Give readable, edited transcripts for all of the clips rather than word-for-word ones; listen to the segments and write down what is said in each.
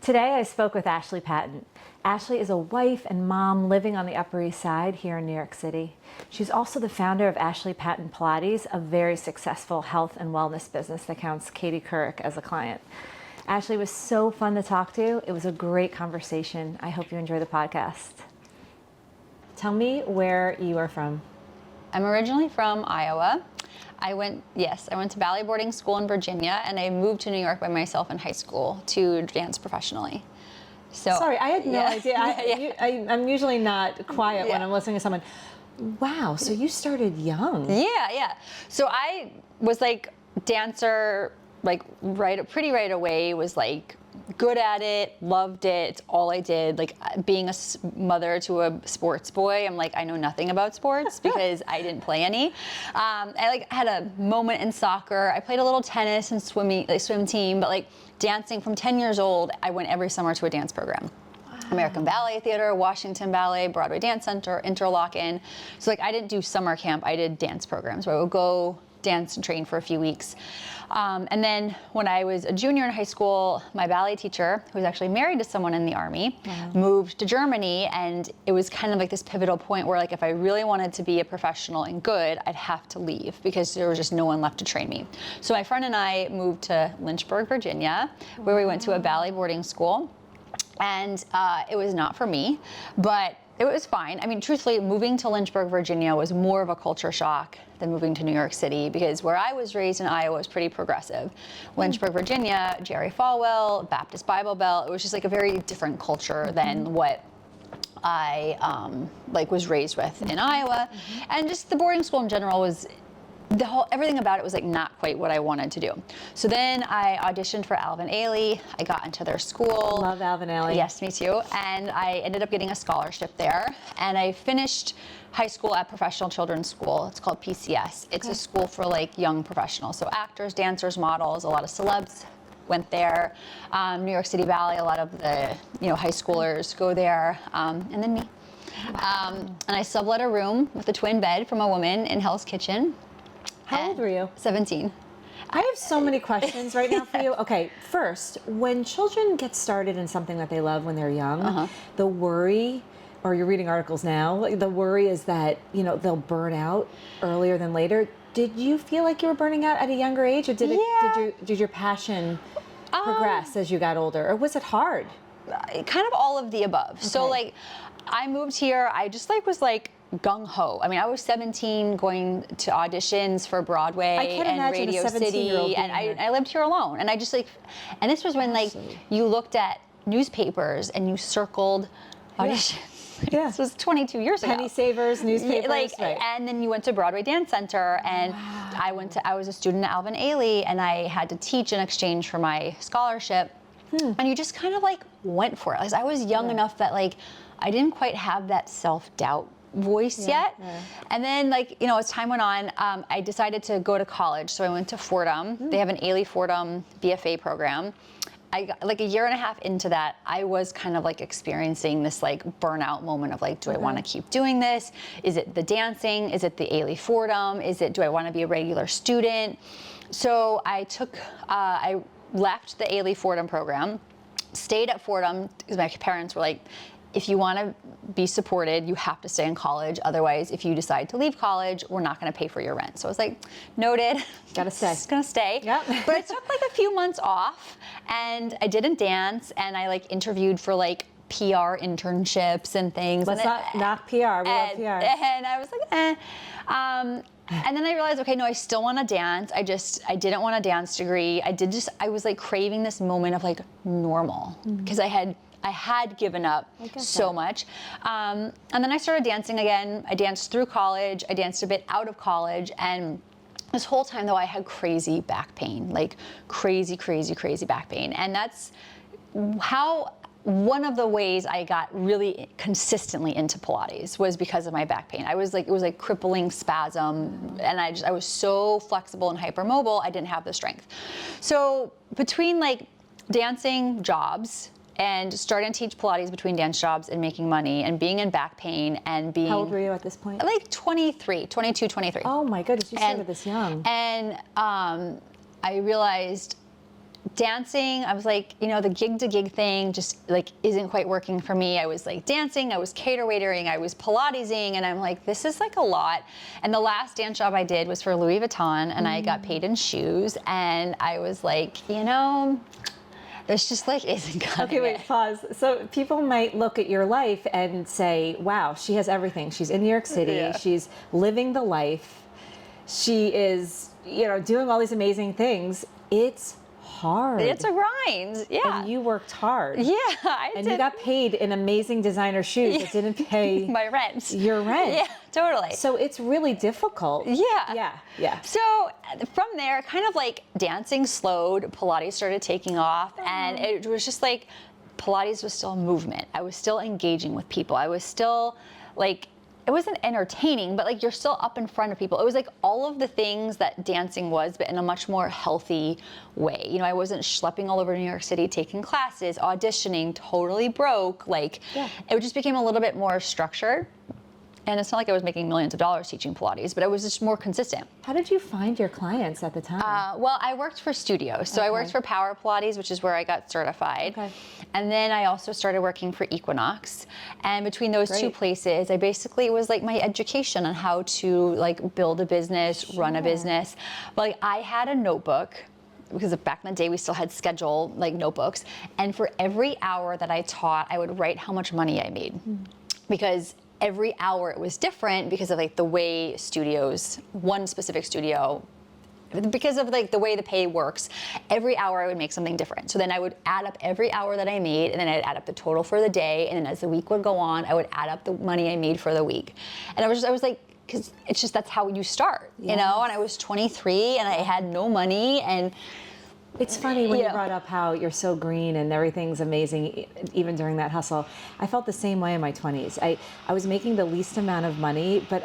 Today I spoke with Ashley Patten. Ashley is a wife and mom living on the Upper East Side here in New York City. She's also the founder of Ashley Patten Pilates, a very successful health and wellness business that counts Katie Couric as a client. Ashley was so fun to talk to. It was a great conversation. I hope you enjoy the podcast. Tell me where you are from. I'm originally from Iowa. I went to ballet boarding school in Virginia, and I moved to New York by myself in high school to dance professionally. So sorry, I had no idea. I'm usually not quiet when I'm listening to someone. Wow, so you started young. Yeah. So I was like dancer, like pretty right away. Was like good at it, loved it. It's all I did. Like being a mother to a sports boy, I'm like, I know nothing about sports because I didn't play any. I had a moment in soccer. I played a little tennis and swim team, but like dancing from 10 years old, I went every summer to a dance program. Wow. American Ballet Theater, Washington Ballet, Broadway Dance Center, Interlochen. So like I didn't do summer camp, I did dance programs where I would go dance and train for a few weeks. And then when I was a junior in high school, my ballet teacher, who was actually married to someone in the Army, moved to Germany, and it was kind of like this pivotal point where like if I really wanted to be a professional and good, I'd have to leave because there was just no one left to train me. So my friend and I moved to Lynchburg, Virginia, where we went to a ballet boarding school, and it was not for me, but it was fine. I mean, truthfully, moving to Lynchburg, Virginia was more of a culture shock than moving to New York City because where I was raised in Iowa was pretty progressive. Lynchburg, Virginia, Jerry Falwell, Baptist Bible Belt, it was just like a very different culture than what I was raised with in Iowa. And just the boarding school in general was everything about it was like not quite what I wanted to do. So then I auditioned for Alvin Ailey. I got into their school. Love Alvin Ailey. Yes, me too. And I ended up getting a scholarship there. And I finished high school at Professional Children's School. It's called PCS. It's a school for like young professionals. So actors, dancers, models, a lot of celebs went there. New York City Ballet, a lot of the high schoolers go there. And then me. And I sublet a room with a twin bed from a woman in Hell's Kitchen. How old were you? 17. I have so many questions right now for you. Okay, first, when children get started in something that they love when they're young, the worry, or you're reading articles now, the worry is that, they'll burn out earlier than later. Did you feel like you were burning out at a younger age, or did your passion progress as you got older, or was it hard? Kind of all of the above. Okay. So like, I moved here, I just was gung-ho. I mean, I was 17 going to auditions for Broadway and Radio City, and I lived here alone. And I just and this was when you looked at newspapers and you circled auditions. Yeah. This was 22 years ago. Penny savers, newspapers, right. And then you went to Broadway Dance Center, and I was a student at Alvin Ailey, and I had to teach in exchange for my scholarship. And you just kind of went for it. I was young enough that I didn't quite have that self-doubt voice yet. And then as time went on, I decided to go to college. So I went to Fordham. They have an Ailey Fordham BFA program. I got, a year and a half into that, I was kind of experiencing this burnout moment of do I want to keep doing this? Is it the dancing? Is it the Ailey Fordham? Do I want to be a regular student? So I left the Ailey Fordham program, stayed at Fordham because my parents were if you want to be supported, you have to stay in college. Otherwise, if you decide to leave college, we're not going to pay for your rent. So I was noted. Gotta stay. Just gonna stay. Yep. But I took a few months off, and I didn't dance, and I interviewed for PR internships and things. Let's not knock PR. We love PR. And I was and then I realized, okay, no, I still want to dance. I didn't want a dance degree. I was craving this moment of normal because I had given up so much. And then I started dancing again. I danced through college. I danced a bit out of college. And this whole time, though, I had crazy back pain, crazy back pain. And that's how one of the ways I got really consistently into Pilates was because of my back pain. It was crippling spasm, and I was so flexible and hypermobile, I didn't have the strength. So between dancing jobs and starting to teach Pilates between dance jobs and making money and being in back pain and being... How old were you at this point? 22, 23. Oh my goodness, you started this young. And I realized dancing, I was like, the gig to gig thing just like isn't quite working for me. I was like dancing, I was cater waitering, I was Pilatesing, and I'm like, this is like a lot. And the last dance job I did was for Louis Vuitton, and I got paid in shoes, and I was like, this just like isn't cutting Okay, wait, it. pause. So people might look at your life and say, wow, she has everything. She's in New York City. Yeah. She's living the life. She is, doing all these amazing things. It's hard. It's a grind, yeah. And you worked hard. Yeah, I And did. you got paid in amazing designer shoes that didn't pay my rent. your rent. Yeah, totally. So it's really difficult. Yeah. Yeah. So from there, kind of like dancing slowed, Pilates started taking off, and it was just like Pilates was still a movement. I was still engaging with people. I was still like, it wasn't entertaining, but like you're still up in front of people. It was like all of the things that dancing was, but in a much more healthy way. I wasn't schlepping all over New York City, taking classes, auditioning, totally broke. Like, it just became a little bit more structured. And it's not like I was making millions of dollars teaching Pilates, but I was just more consistent. How did you find your clients at the time? Well, I worked for studios. So I worked for Power Pilates, which is where I got certified. Okay. And then I also started working for Equinox. And between those two Great. places, I basically, it was like my education on how to like build a business, run a business. But like I had a notebook, because back in the day we still had schedule like notebooks. And for every hour that I taught, I would write how much money I made. Because every hour it was different because of like the way studios, one specific studio, because of like the way the pay works, every hour I would make something different. So then I would add up every hour that I made, and then I'd add up the total for the day, and then as the week would go on, I would add up the money I made for the week. And I was like, because it's just, that's how you start, and I was 23 and I had no money, and It's funny when you brought up how you're so green and everything's amazing, even during that hustle. I felt the same way in my 20s. I was making the least amount of money, but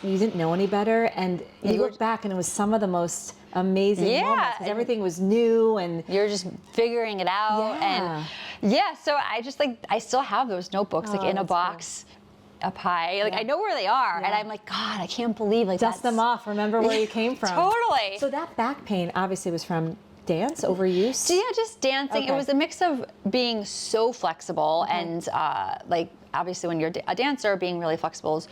you didn't know any better, and you look back and it was some of the most amazing moments, because everything was new and you're just figuring it out. And so I still have those notebooks like in a box up high. Like I know where they are, and I'm like, God, I can't believe like dust them off. Remember where you came from. Totally. So that back pain obviously was from dance, overuse? So yeah, just dancing. Okay. It was a mix of being so flexible and like obviously when you're a dancer, being really flexible is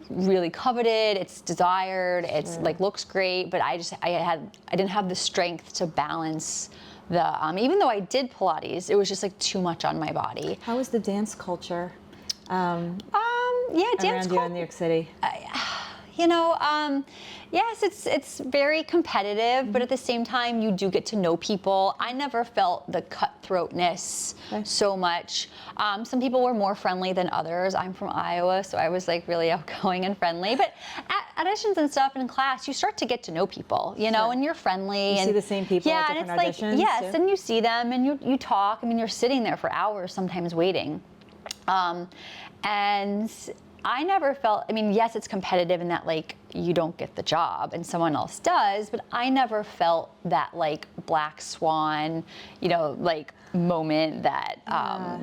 really coveted. It's desired. It's like looks great, but I didn't have the strength to balance the. Even though I did Pilates, it was just like too much on my body. How was the dance culture? Dance around you in New York City. Yes, it's very competitive, but at the same time, you do get to know people. I never felt the cutthroatness so much. Some people were more friendly than others. I'm from Iowa, so I was like really outgoing and friendly. But at auditions and stuff in class, you start to get to know people, and you're friendly. You see the same people at different auditions? Yes, and you see them and you talk. I mean, you're sitting there for hours sometimes waiting. And I never felt, yes, it's competitive in that like you don't get the job and someone else does, but I never felt that like black swan, like moment that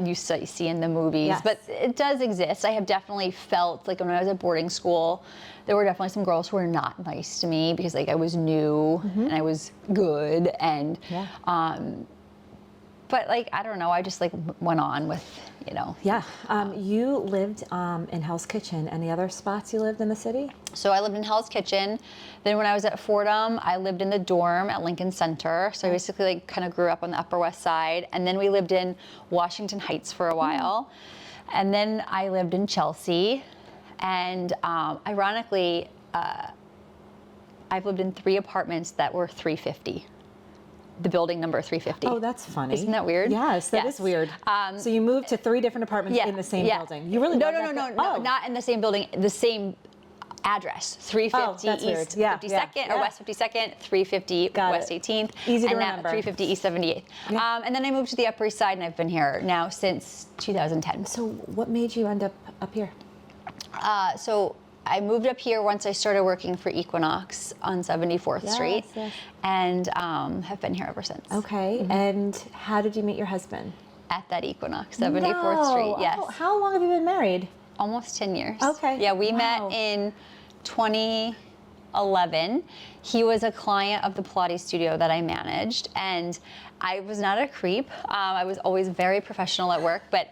you see in the movies. Yes. But it does exist. I have definitely felt like when I was at boarding school, there were definitely some girls who were not nice to me because like I was new and I was good and but like, I don't know, I just like went on with, Yeah. You lived in Hell's Kitchen. Any other spots you lived in the city? So I lived in Hell's Kitchen. Then when I was at Fordham, I lived in the dorm at Lincoln Center. So I basically like kind of grew up on the Upper West Side. And then we lived in Washington Heights for a while. And then I lived in Chelsea. And ironically, I've lived in 3 apartments that were 350. The building number 350. Oh, that's funny. Isn't that weird? Yes, that is weird. So you moved to 3 different apartments in the same building. You really no, not in the same building, the same address. 350 that's weird. East Yeah, 52nd or West 52nd, 350 West 18th, Easy to and now remember. 350 East 78th. And then I moved to the Upper East Side, and I've been here now since 2010. So what made you end up here? So I moved up here once I started working for Equinox on 74th Street, and have been here ever since. Okay, and how did you meet your husband? At that Equinox, 74th Street, yes. Oh, how long have you been married? Almost 10 years. Okay. Yeah, we met in 20, 11. He was a client of the Pilates studio that I managed, and I was not a creep. I was always very professional at work, but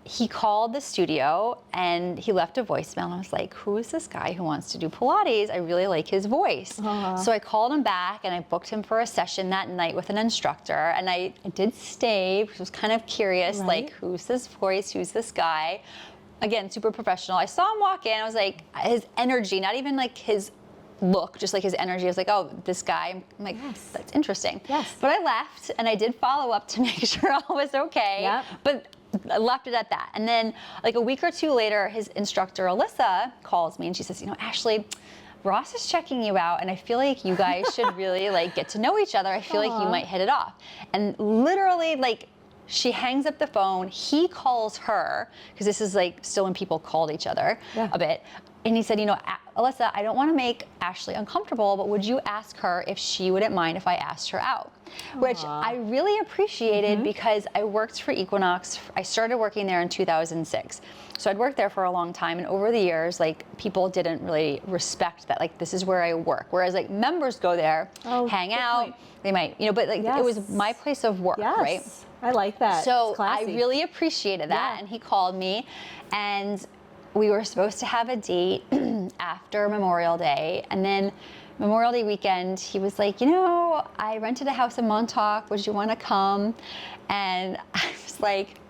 he called the studio and he left a voicemail, and I was like, who is this guy who wants to do Pilates? I really like his voice. So I called him back and I booked him for a session that night with an instructor, and I did stay because I was kind of curious, like, who's this voice, who's this guy? Again, super professional. I saw him walk in, I was like, his energy, not even like his look, just like his energy. I was like, oh, this guy. I'm like, that's interesting. But I left and I did follow up to make sure all was okay. But I left it at that. And then like a week or two later, his instructor, Alyssa, calls me and she says, Ashley, Ross is checking you out, and I feel like you guys should really like get to know each other. I feel like you might hit it off. And literally, like, she hangs up the phone, he calls her, because this is like still when people called each other a bit. And he said, Alyssa, I don't want to make Ashley uncomfortable, but would you ask her if she wouldn't mind if I asked her out? Which I really appreciated because I worked for Equinox. I started working there in 2006. So I'd worked there for a long time. And over the years, like, people didn't really respect that, like, this is where I work. Whereas like members go there, hang out, they might, but like it was my place of work, right? I like that. So I really appreciated that. And he called me, and we were supposed to have a date after Memorial Day. And then Memorial Day weekend, he was like, I rented a house in Montauk. Would you want to come? And I was like,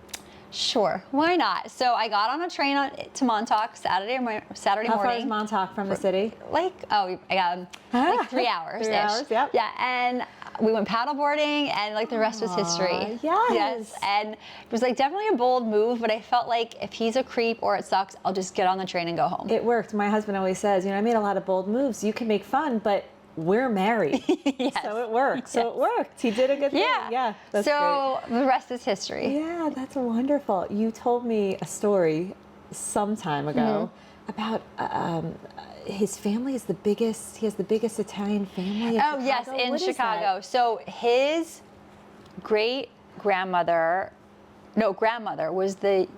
sure, why not? So I got on a train to Montauk Saturday morning. How far is Montauk from the city? Like 3 hours. 3 hours, yep. Yeah, and we went paddleboarding, and like the rest was history. Yes. And it was like definitely a bold move, but I felt like if he's a creep or it sucks, I'll just get on the train and go home. It worked. My husband always says, I made a lot of bold moves. You can make fun, but we're married. So it worked. So it worked. He did a good thing. Yeah. That's so great. The rest is history. Yeah, that's wonderful. You told me a story some time ago about his family is the biggest. He has the biggest Italian family in Chicago. Yes, in what Chicago. So his grandmother was it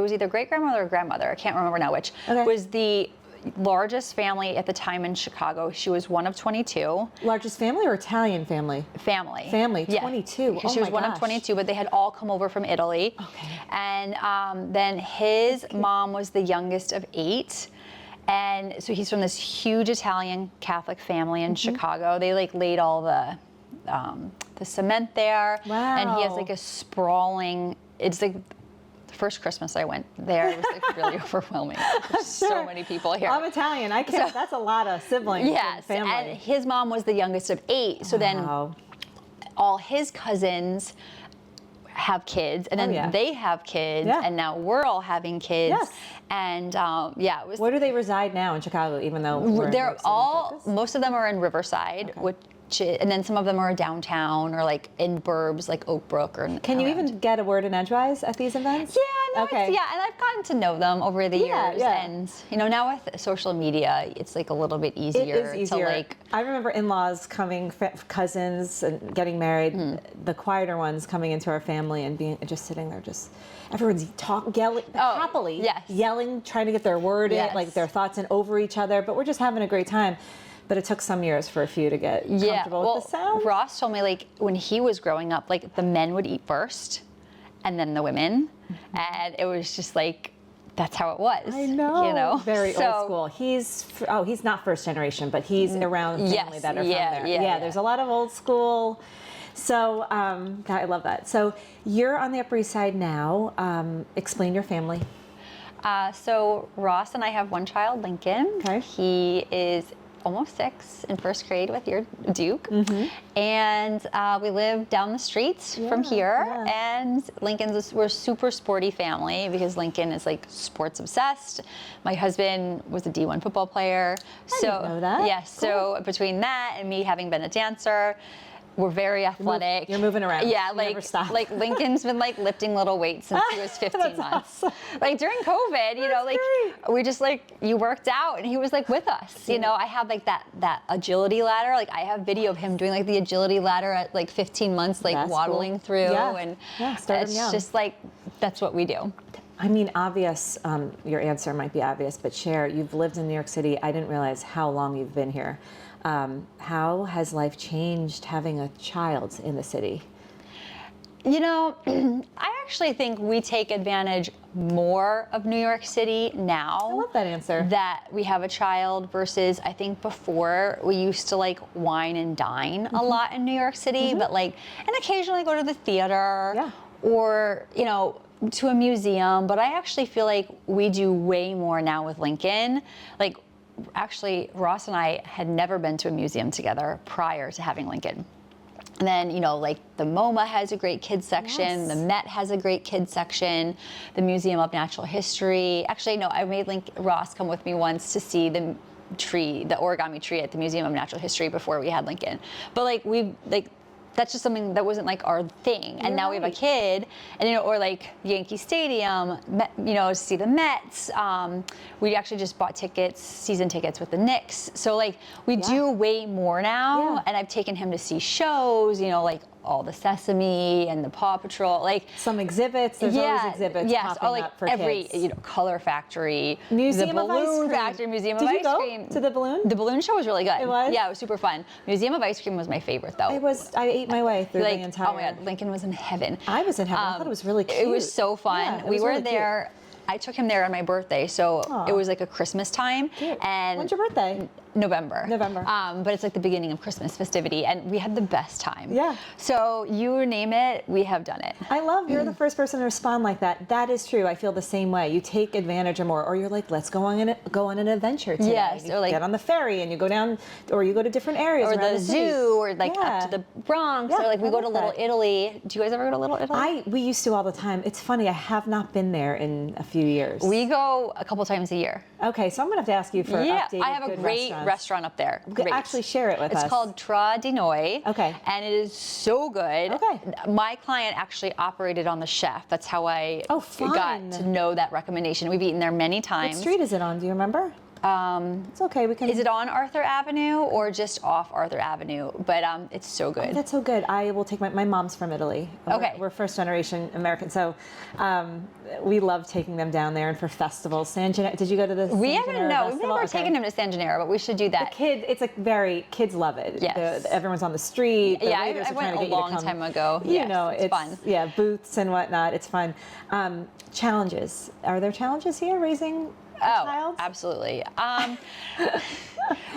was either great grandmother or grandmother, I can't remember now which, was the largest family at the time in Chicago. She was one of 22. Largest family or Italian family? Family. 22. Because she was one of 22, but they had all come over from Italy. And then his mom was the youngest of 8. And so he's from this huge Italian Catholic family in Chicago. They like laid all the cement there. And he has like a sprawling, it's like the first Christmas I went there, it was like really overwhelming. There's so many people here. I'm Italian. I can't. That's a lot of siblings. Yes, and family. And his mom was the youngest of 8. So then all his cousins have kids, and then they have kids, and now we're all having kids. And it was. Where do they reside now in Chicago? Even though they're all, most of them are in Riverside, and then some of them are downtown or like in burbs like Oak Brook or. Can you even get a word in edgewise at these events? And I've gotten to know them over the years, and now with social media, it's like a little bit easier. It is easier. To like. I remember in-laws coming, cousins and getting married, the quieter ones coming into our family and being just sitting there, just everyone's yelling happily, yelling, trying to get their word in, like their thoughts in over each other, but we're just having a great time. But it took some years for a few to get comfortable with the sound. Ross told me, like, when he was growing up, like, the men would eat first, and then the women. And it was just like, that's how it was. I know. Very old school. He's not first generation, but he's around family that are from there. Yeah, there's a lot of old school. So I love that. So you're on the Upper East Side now. Explain your family. So Ross and I have one child, Lincoln. Okay. He is almost 6 in first grade with your Duke. And we live down the street from here. And we're a super sporty family because Lincoln is like sports obsessed. My husband was a D1 football player. I didn't know that. Yes. Cool. So between that and me having been a dancer, we're very athletic. You're moving around. Yeah, you never stop. Like Lincoln's been like lifting little weights since he was 15 That's months. Awesome. Like during COVID, That's great. we just you worked out and he was like with us. I have like that agility ladder. Like I have video of him doing like the agility ladder at like 15 months, like That's waddling cool. through. Yeah. And started it's young. just like, that's what we do. I mean, obvious, your answer might be obvious, but share, you've lived in New York City. I didn't realize how long you've been here. How has life changed having a child in the city? You know, I actually think we take advantage more of New York City now. I love that answer. That we have a child versus I think before we used to like wine and dine a lot in New York City, but like, and occasionally go to the theater or, you know, to a museum. But I actually feel like we do way more now with Lincoln. Like, actually, Ross and I had never been to a museum together prior to having Lincoln. And then, you know, like the MoMA has a great kids section, the Met has a great kids section, the Museum of Natural History. Actually, no, I made Ross come with me once to see the tree, the origami tree at the Museum of Natural History before we had Lincoln. But like, that's just something that wasn't like our thing. And now we have a kid, and you know, or like Yankee Stadium, you know, to see the Mets. We actually just bought tickets, season tickets with the Knicks. So like we do way more now, and I've taken him to see shows, you know, like all the Sesame and the Paw Patrol, like some exhibits. There's always exhibits popping up for every kids. You know, Color Factory, Museum the of Ice Balloon Cream. Factory, Museum Did of you Ice go Cream. to the balloon? The balloon show was really good. It was? Yeah, it was super fun. Museum of Ice Cream was my favorite though. It was. I ate my way through the entire. Oh my God, Lincoln was in heaven. I was in heaven. I thought it was really cute. It was so fun. Yeah, we were really there. I took him there on my birthday, so it was like a Christmas time. Cute. And when's your birthday? November. November. But it's like the beginning of Christmas festivity, and we had the best time. Yeah. So you name it, we have done it. I love you're the first person to respond like that. That is true. I feel the same way. You take advantage or more, or you're like, let's go on an adventure today. Yes, you or like get on the ferry and you go down, or you go to different areas, or around the city. zoo, or like up to the Bronx, Yeah, or like we I go to love Little that. Italy. Do you guys ever go to Little Italy? We used to all the time. It's funny. I have not been there in a few years. We go a couple times a year. Okay, so I'm gonna have to ask you for updated I have a good great restaurants. restaurant up there. Great. Actually, share it with us. It's called Tra di Noi. Okay. And it is so good. Okay. My client actually operated on the chef. That's how I got to know that recommendation. We've eaten there many times. What street is it on? Do you remember? It's okay. We can. Is it on Arthur Avenue or just off Arthur Avenue? But it's so good. Oh, that's so good. I will take my mom's from Italy. Okay. We're first generation American, so we love taking them down there and for festivals. San Gennaro, did you go to the We San haven't, Gennaro no, we've Festival? never Okay. taken him to San Gennaro, but we should do that. It's like kids love it. Yes. Everyone's on the street. The Yeah, waiters I are trying went to a get you to long come. time ago. You Yes, know, it's fun. Yeah, booths and whatnot. It's fun. Challenges. Are there challenges here raising a child? Absolutely.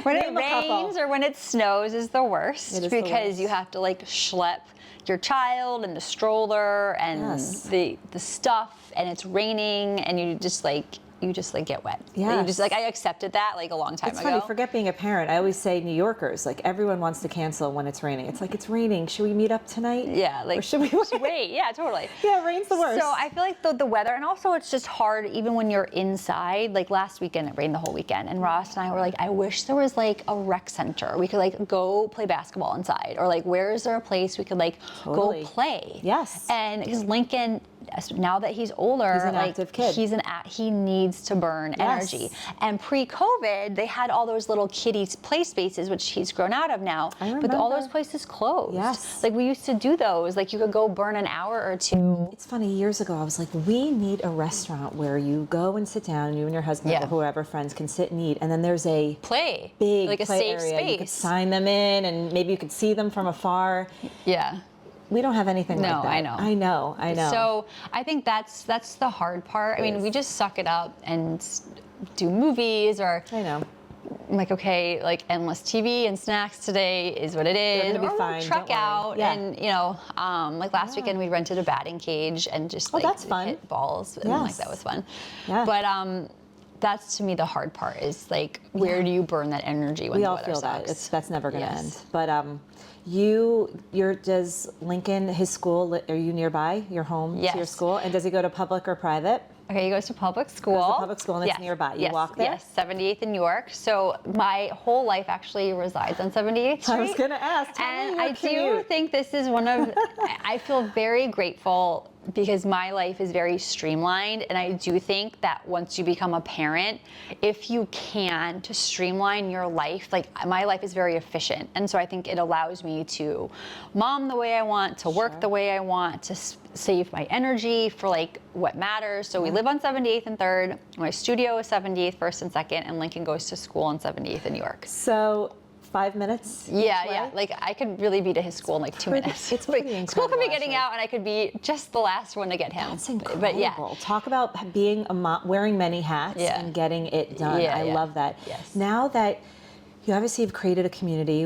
When it Name a couple. rains or when it snows is the worst It is the because worst. you have to like schlep your child and the stroller and Yes. the stuff, and it's raining and you just like get wet. Yes. You just like I accepted that like a long time It's ago. funny, forget being a parent. I always say New Yorkers, like everyone wants to cancel when it's raining. It's like, it's raining. Should we meet up tonight? Yeah, like Or should we wait? Yeah, totally. Yeah, rain's the worst. So I feel like the weather, and also it's just hard even when you're inside. Like last weekend, it rained the whole weekend, and Ross and I were like, I wish there was like a rec center. We could like go play basketball inside, or like where is there a place we could like Totally. go play? Yes. And because Lincoln, now that he's older, He's an like active kid. he needs to burn Yes. energy. And pre-COVID, they had all those little kiddie play spaces, which he's grown out of now. I But all those remember. places closed. Yes. Like we used to do those. Like you could go burn an hour or two. It's funny, years ago, I was like, we need a restaurant where you go and sit down, you and your husband Yeah. or whoever, friends, can sit and eat, and then there's a Play. big like a play safe area. space. You could sign them in, and maybe you could see them from afar. Yeah. We don't have anything like No, that. I know. I know. So I think that's the hard part. I mean, we just suck it up and do movies, or I know. I'm like, okay, like endless TV and snacks today is what it is. gonna be Or fine, we'll truck don't worry. out, Yeah. and you know, like last weekend we rented a batting cage and just like that's fun. hit balls, and like Yes. that was fun. Yeah. But that's to me the hard part is like, where do you burn that energy when We the all weather feel that. sucks? That's never going to Yes. end. But does Lincoln, his school, are you nearby your home to your Yes. school? And does he go to public or private? Okay, he goes to public school. Goes to public school, and it's Yes, nearby. You yes, walk there? Yes, 78th in York. So my whole life actually resides on 78th Street. I was going to ask. Tell me And your I do commute. think this is one of, I feel very grateful because my life is very streamlined, and I do think that once you become a parent, if you can, to streamline your life, like my life is very efficient, and so I think it allows me to mom the way I want, to work the way I want, to save my energy for like what matters. So we live on 78th and 3rd. My studio is 78th, 1st and 2nd, and Lincoln goes to school on 78th in New York. So 5 minutes? Yeah. Like I could really be to his school in like 2 minutes. It's pretty incredible. School could be getting out, and I could be just the last one to get him. That's incredible. But yeah. Talk about being a mom, wearing many hats and getting it done. I love that. Yes. Now that you obviously have created a community,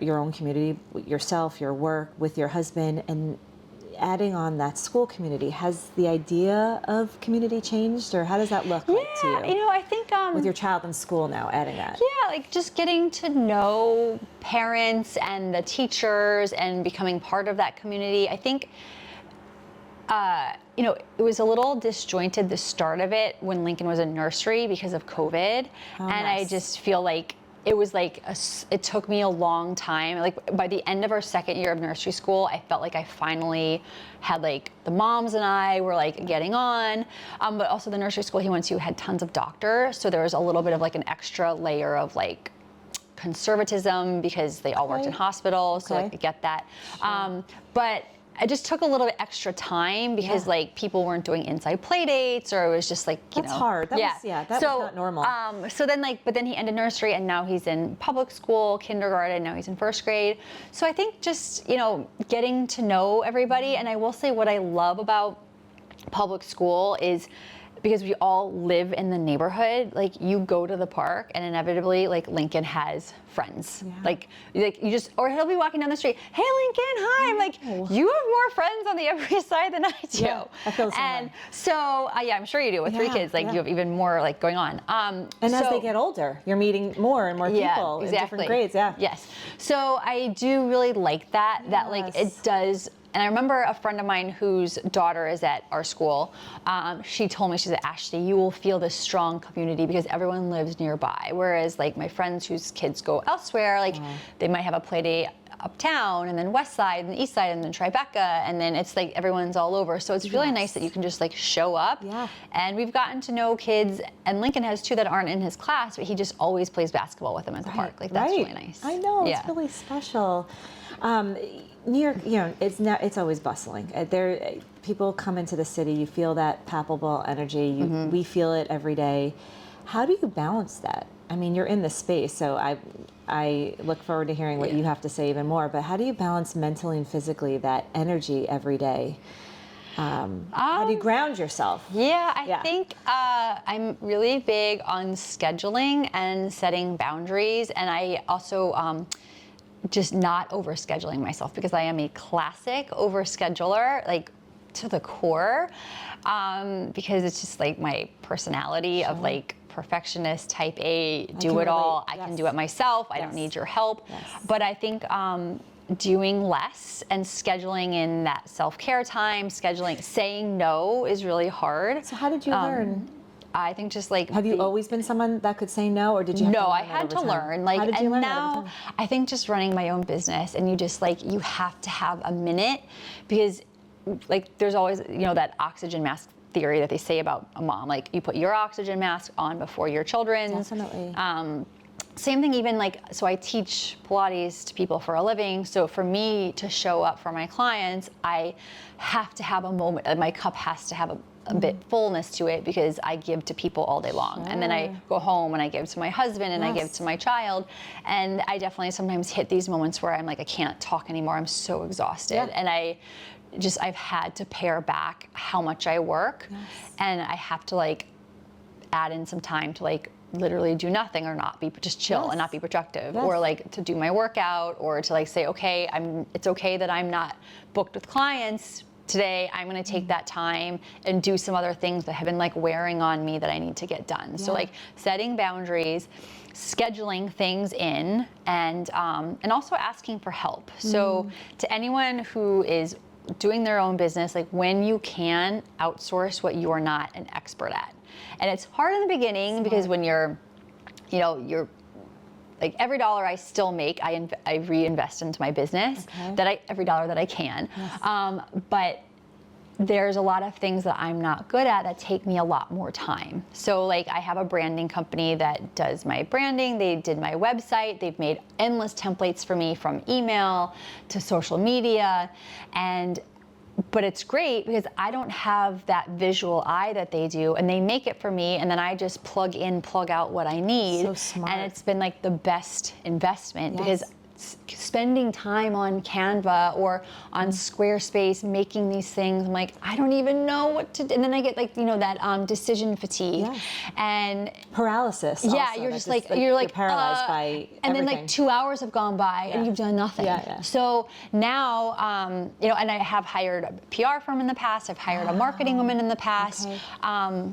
your own community, yourself, your work, with your husband, and adding on that school community, has the idea of community changed, or how does that look like to you? You know, I think with your child in school now, adding that. Yeah, like just getting to know parents and the teachers and becoming part of that community. I think, you know, it was a little disjointed, the start of it, when Lincoln was in nursery because of COVID. I just feel like it was like, it took me a long time. Like by the end of our 2nd year of nursery school, I felt like I finally had like the moms and I were like getting on. But also the nursery school he went to had tons of doctors. So there was a little bit of like an extra layer of like conservatism because they all worked in hospitals. So like, I get that. But it just took a little bit extra time because like people weren't doing inside play dates, or it was just like, you know. That's hard. That was not normal. So then but then he ended nursery, and now he's in public school, kindergarten, now he's in 1st grade. So I think just, you know, getting to know everybody. And I will say what I love about public school is, because we all live in the neighborhood, like you go to the park and inevitably like Lincoln has friends. Like you just, or he'll be walking down the street, hey Lincoln, hi. I'm like, you have more friends on the Upper East Side than I do. Yeah, I feel the same and way. So yeah, I'm sure you do with 3 kids, like you have even more like going on. And as they get older, you're meeting more and more people in different grades. Yes. So I do really like that, that like it does. And I remember a friend of mine whose daughter is at our school, she told me, she said, Ashley, you will feel this strong community because everyone lives nearby. Whereas like my friends whose kids go elsewhere, like they might have a play day uptown and then West Side and East Side and then Tribeca, and then it's like everyone's all over. So it's really nice that you can just like show up. And we've gotten to know kids, and Lincoln has 2 that aren't in his class, but he just always plays basketball with them at the park. Like that's really nice. I know, it's really special. New York, you know, it's always bustling. People come into the city, you feel that palpable energy. We feel it every day. How do you balance that? I mean, you're in the space, so I look forward to hearing what you have to say even more. But how do you balance mentally and physically that energy every day? How do you ground yourself? I think I'm really big on scheduling and setting boundaries, and I also just not overscheduling myself, because I am a classic overscheduler, like to the core, because it's just like my personality of like perfectionist, type A, do it all. I can do it myself. I don't need your help. But I think doing less and scheduling in that self-care time, saying no is really hard. So how did you learn? I think just like... Have you always been someone that could say no, or did you have to learn I had to learn. Like, how did you learn now, I think just running my own business, and you just like, you have to have a minute, because like there's always, you know, that oxygen mask theory that they say about a mom. Like you put your oxygen mask on before your children's. Definitely. Same thing, even like, so I teach Pilates to people for a living. So for me to show up for my clients, I have to have a moment, my cup has to have a bit fullness to it, because I give to people all day long. And then I go home and I give to my husband and I give to my child. And I definitely sometimes hit these moments where I'm like, I can't talk anymore. I'm so exhausted. And I've had to pare back how much I work. And I have to like add in some time to like literally do nothing, or not be, just chill and not be productive, or like to do my workout, or to like say, okay, it's okay that I'm not booked with clients today. I'm going to take that time and do some other things that have been like wearing on me that I need to get done. So like setting boundaries, scheduling things in, and also asking for help. So to anyone who is doing their own business, like when you can, outsource what you are not an expert at. And it's hard in the beginning because when you're like, every dollar I still make, I reinvest into my business, every dollar that I can. But there's a lot of things that I'm not good at that take me a lot more time. So like I have a branding company that does my branding. They did my website. They've made endless templates for me, from email to social media. But it's great because I don't have that visual eye that they do, and they make it for me, and then I just plug in, plug out what I need. So smart. And it's been like the best investment, Yes. because spending time on Canva or on Squarespace making these things, I'm like, I don't even know what to do. And then I get like, that decision fatigue. Yes. And paralysis. yeah, also. you're That's just like, you're paralyzed by and everything. then like 2 hours have gone by and you've done nothing. Yeah. So now, and I have hired a PR firm in the past. I've hired a marketing woman in the past. Okay.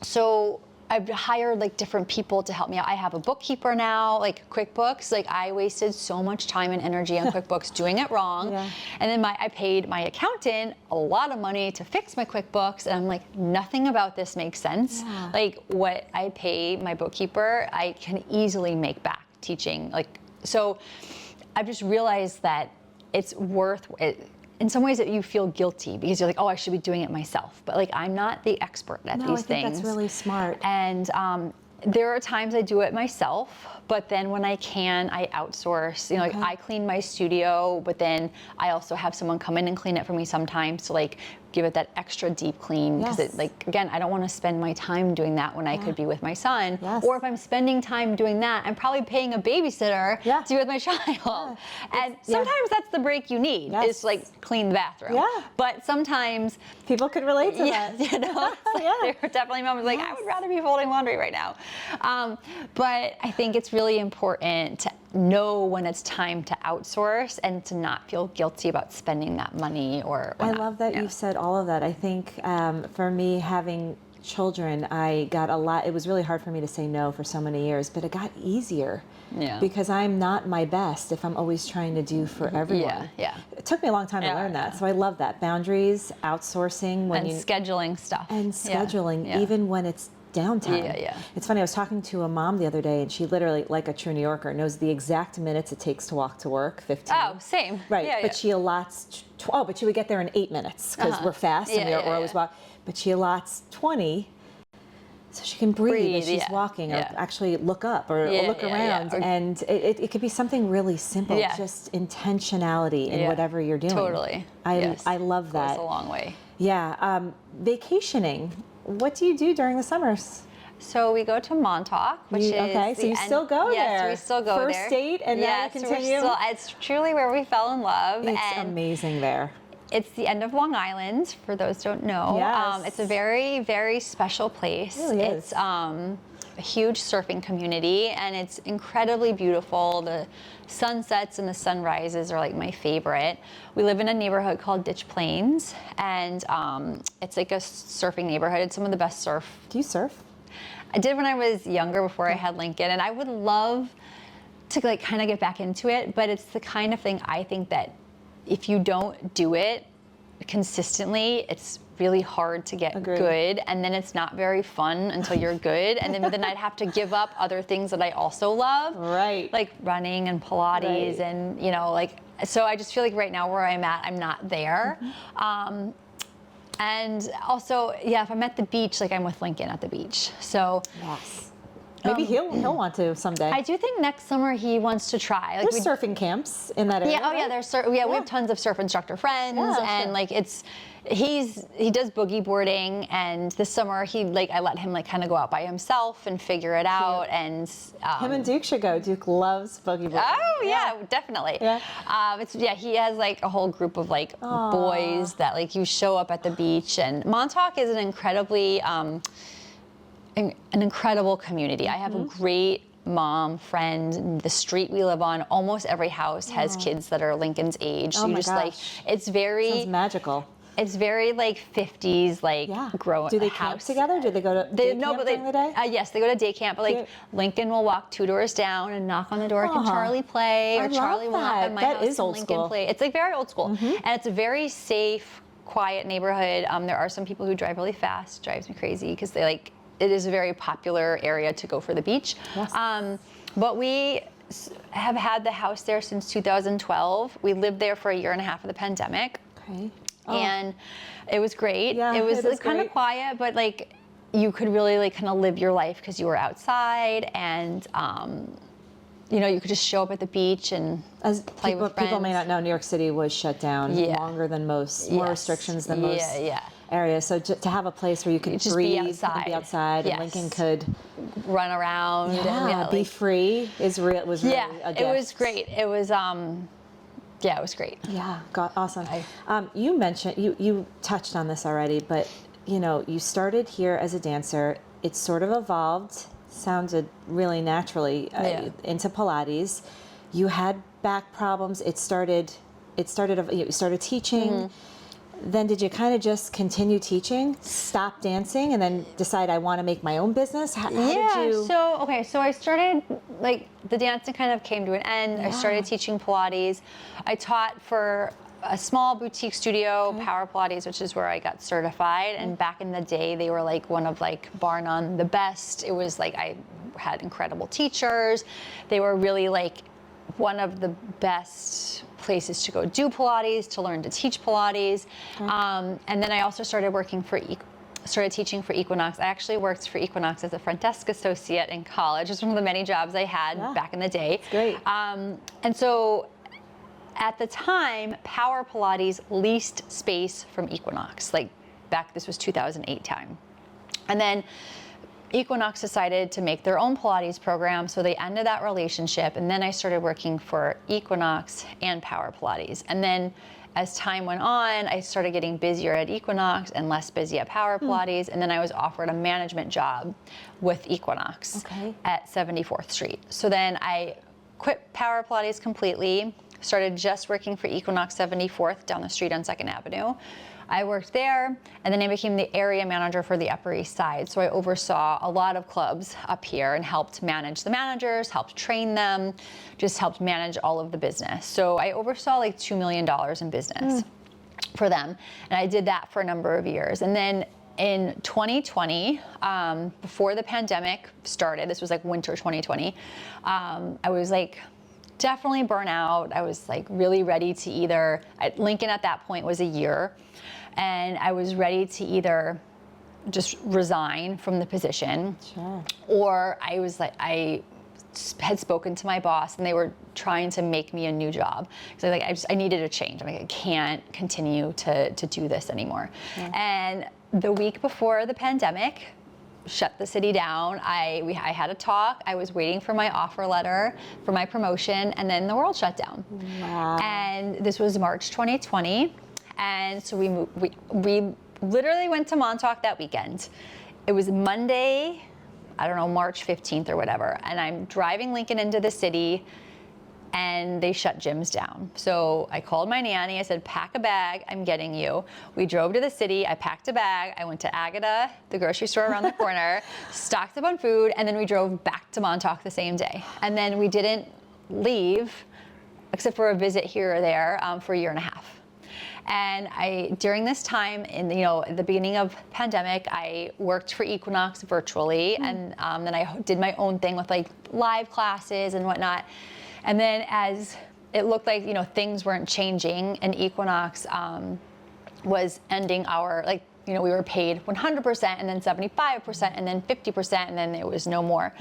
So I've hired like different people to help me out. I have a bookkeeper now, like QuickBooks. Like I wasted so much time and energy on QuickBooks doing it wrong. Yeah. And then I paid my accountant a lot of money to fix my QuickBooks. And I'm like, nothing about this makes sense. Yeah. Like what I pay my bookkeeper, I can easily make back teaching. So I've just realized that it's worth it. In some ways that you feel guilty because you're like, oh, I should be doing it myself. But like, I'm not the expert at these I think things. that's really smart. And there are times I do it myself, but then when I can, I outsource. Like I clean my studio, but then I also have someone come in and clean it for me sometimes to like give it that extra deep clean. Because Yes. again, I don't want to spend my time doing that when I could be with my son. Yes. Or if I'm spending time doing that, I'm probably paying a babysitter to be with my child. And sometimes that's the break you need, Yes. is like clean the bathroom. Yeah. But sometimes, People can relate to that. there are definitely moments like, I would rather be folding laundry right now. But I think it's really important to know when it's time to outsource and to not feel guilty about spending that money or I not. love that you've said all of that. I think for me, having children, I got a lot. It was really hard for me to say no for so many years, but it got easier. Yeah. Because I'm not my best if I'm always trying to do for everyone. Yeah. It took me a long time to learn that. So I love that. Boundaries, outsourcing, when And scheduling stuff. and scheduling, even when it's downtime. Yeah. It's funny, I was talking to a mom the other day, and she literally, like a true New Yorker, knows the exact minutes it takes to walk to work, 15. Oh, same. Right, Yeah, but she allots, but she would get there in 8 minutes, because we're fast and we're always walk. But she allots 20, so she can breathe as she's walking, or actually look up, or look around. And it could be something really simple, just intentionality in whatever you're doing. Totally. I love that. Goes a long way. Yeah, vacationing. What do you do during the summers? So we go to Montauk, which is so you still go there. Yes, we still go there. First date, and then you continue. It's truly where we fell in love. It's and amazing there. It's the end of Long Island, for those who don't know. Yes. It's a very, very special place. It really is. It's a huge surfing community, and it's incredibly beautiful. The sunsets and the sunrises are like my favorite. We live in a neighborhood called Ditch Plains, and it's like a surfing neighborhood. It's some of the best surf. Do you surf? I did when I was younger, before I had Lincoln, and I would love to like kind of get back into it, but it's the kind of thing I think that if you don't do it consistently, it's really hard to get good, and then it's not very fun until you're good, and then I'd have to give up other things that I also love, like running and Pilates, and so I just feel like right now where I'm at, I'm not there. And also, if I'm at the beach, like I'm with Lincoln at the beach. So yes, maybe he'll want to someday. I do think next summer he wants to try. Like there's surfing camps in that area. Yeah, right? there's we have tons of surf instructor friends, and like he does boogie boarding, and this summer I let him kind of go out by himself and figure it out, and him and Duke should go. Duke loves boogie boarding. Oh yeah, definitely. Yeah. He has like a whole group of boys that you show up at the beach, and Montauk is an incredibly an incredible community. I have a great mom, friend. The street we live on, almost every house has kids that are Lincoln's age. So Oh you my just gosh. it's very Sounds magical. It's very 50s growing. Do they house. camp together? Do they go to day camp during the day? Yes, they go to day camp. But Lincoln will walk 2 doors down and knock on the door. Can Charlie play? Or Charlie will knock on my house. That is and old Lincoln school. play. It's very old school, and it's a very safe, quiet neighborhood. There are some people who drive really fast. Drives me crazy because they it is a very popular area to go for the beach. Yes. But we have had the house there since 2012. We lived there for a year and a half of the pandemic. Okay. And it was great. Yeah, it was it is like, kind of great. quiet, but like you could really like kind of live your life because you were outside, and you know, you could just show up at the beach and As play with friends. people may not know, New York City was shut down longer than most, more Yes. restrictions than most Yeah. areas. So to have a place where you could Just breathe be outside. and be outside, and Yes. Lincoln could Run around and be like, free was really a gift. it was great. It was yeah, it was great. Yeah, awesome. You mentioned you touched on this already, but you know, you started here as a dancer. It sort of evolved, sounded really naturally into Pilates. You had back problems. You started teaching. Then did you kind of just continue teaching, stop dancing, and then decide I want to make my own business? How did you? So I started, like, the dancing kind of came to an end. I started teaching Pilates. I taught for a small boutique studio, Power Pilates, which is where I got certified. And back in the day, they were like one of, like, bar none, the best. It was like I had incredible teachers. They were really like one of the best places to go do Pilates, to learn to teach Pilates. And then I also started working for started teaching for Equinox. I actually worked for Equinox as a front desk associate in college. It was one of the many jobs I had back in the day. That's great. And so at the time, Power Pilates leased space from Equinox. Like this was 2008 time. And then Equinox decided to make their own Pilates program, so they ended that relationship, and then I started working for Equinox and Power Pilates. And then as time went on, I started getting busier at Equinox and less busy at Power Pilates, and then I was offered a management job with Equinox at 74th Street. So then I quit Power Pilates completely, started just working for Equinox 74th down the street on 2nd Avenue. I worked there, and then I became the area manager for the Upper East Side. So I oversaw a lot of clubs up here and helped manage the managers, helped train them, just helped manage all of the business. So I oversaw like $2 million in business for them, and I did that for a number of years. And then in 2020, before the pandemic started, this was like winter 2020, I was like definitely burnt out. I was like really ready to either, Lincoln at that point was a year, and I was ready to either just resign from the position, or I was like, I had spoken to my boss and they were trying to make me a new job. So like, I needed a change. I'm like, I can't continue to do this anymore. And the week before the pandemic shut the city down, I had a talk. I was waiting for my offer letter for my promotion, and then the world shut down. And this was March 2020. And so we literally went to Montauk that weekend. It was Monday, I don't know, March 15th or whatever. And I'm driving Lincoln into the city, and they shut gyms down. So I called my nanny. I said, pack a bag, I'm getting you. We drove to the city. I packed a bag. I went to Agata, the grocery store around the corner, stocked up on food, and then we drove back to Montauk the same day. And then we didn't leave, except for a visit here or there, for a year and a half. And during this time, at the beginning of pandemic, I worked for Equinox virtually, and then I did my own thing with like live classes and whatnot. And then as it looked like, things weren't changing, and Equinox was ending our, we were paid 100% and then 75% and then 50% and then it was no more.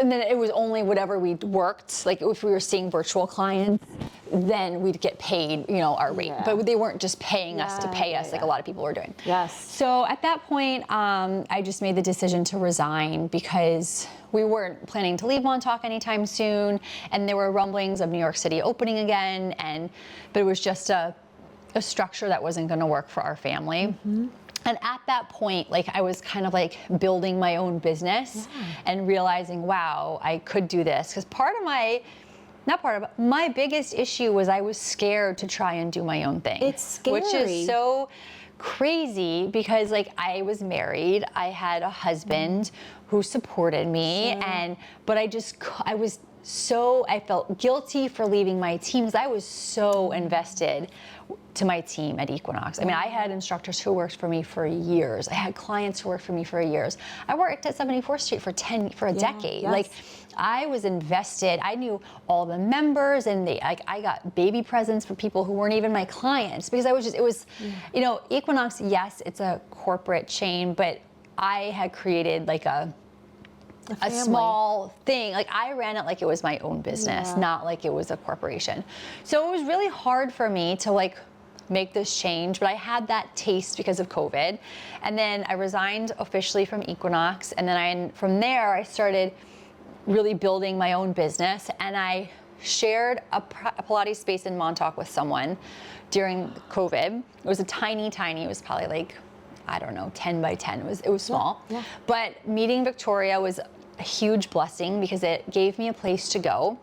And then it was only whatever we worked. Like if we were seeing virtual clients, then we'd get paid, our rate. But they weren't just paying us to pay us like a lot of people were doing. So at that point, I just made the decision to resign because we weren't planning to leave Montauk anytime soon, and there were rumblings of New York City opening again, but it was just a structure that wasn't going to work for our family. And at that point, I was kind of building my own business and realizing, wow, I could do this. Because my biggest issue was I was scared to try and do my own thing. It's scary. Which is so crazy because I was married, I had a husband who supported me, but I felt guilty for leaving my teams. I was so invested to my team at Equinox. I mean, I had instructors who worked for me for years. I had clients who worked for me for years. I worked at 74th Street for a decade. I was invested. I knew all the members, and I got baby presents for people who weren't even my clients, because it was, you know, Equinox, yes, it's a corporate chain, but I had created like a small thing. Like, I ran it like it was my own business, not like it was a corporation. So it was really hard for me to like make this change, but I had that taste because of COVID. And then I resigned officially from Equinox, and then from there I started really building my own business, and I shared a Pilates space in Montauk with someone during COVID. It was a tiny, it was probably like, I don't know, 10 by 10. It was small. Yeah. But meeting Victoria was a huge blessing, because it gave me a place to go.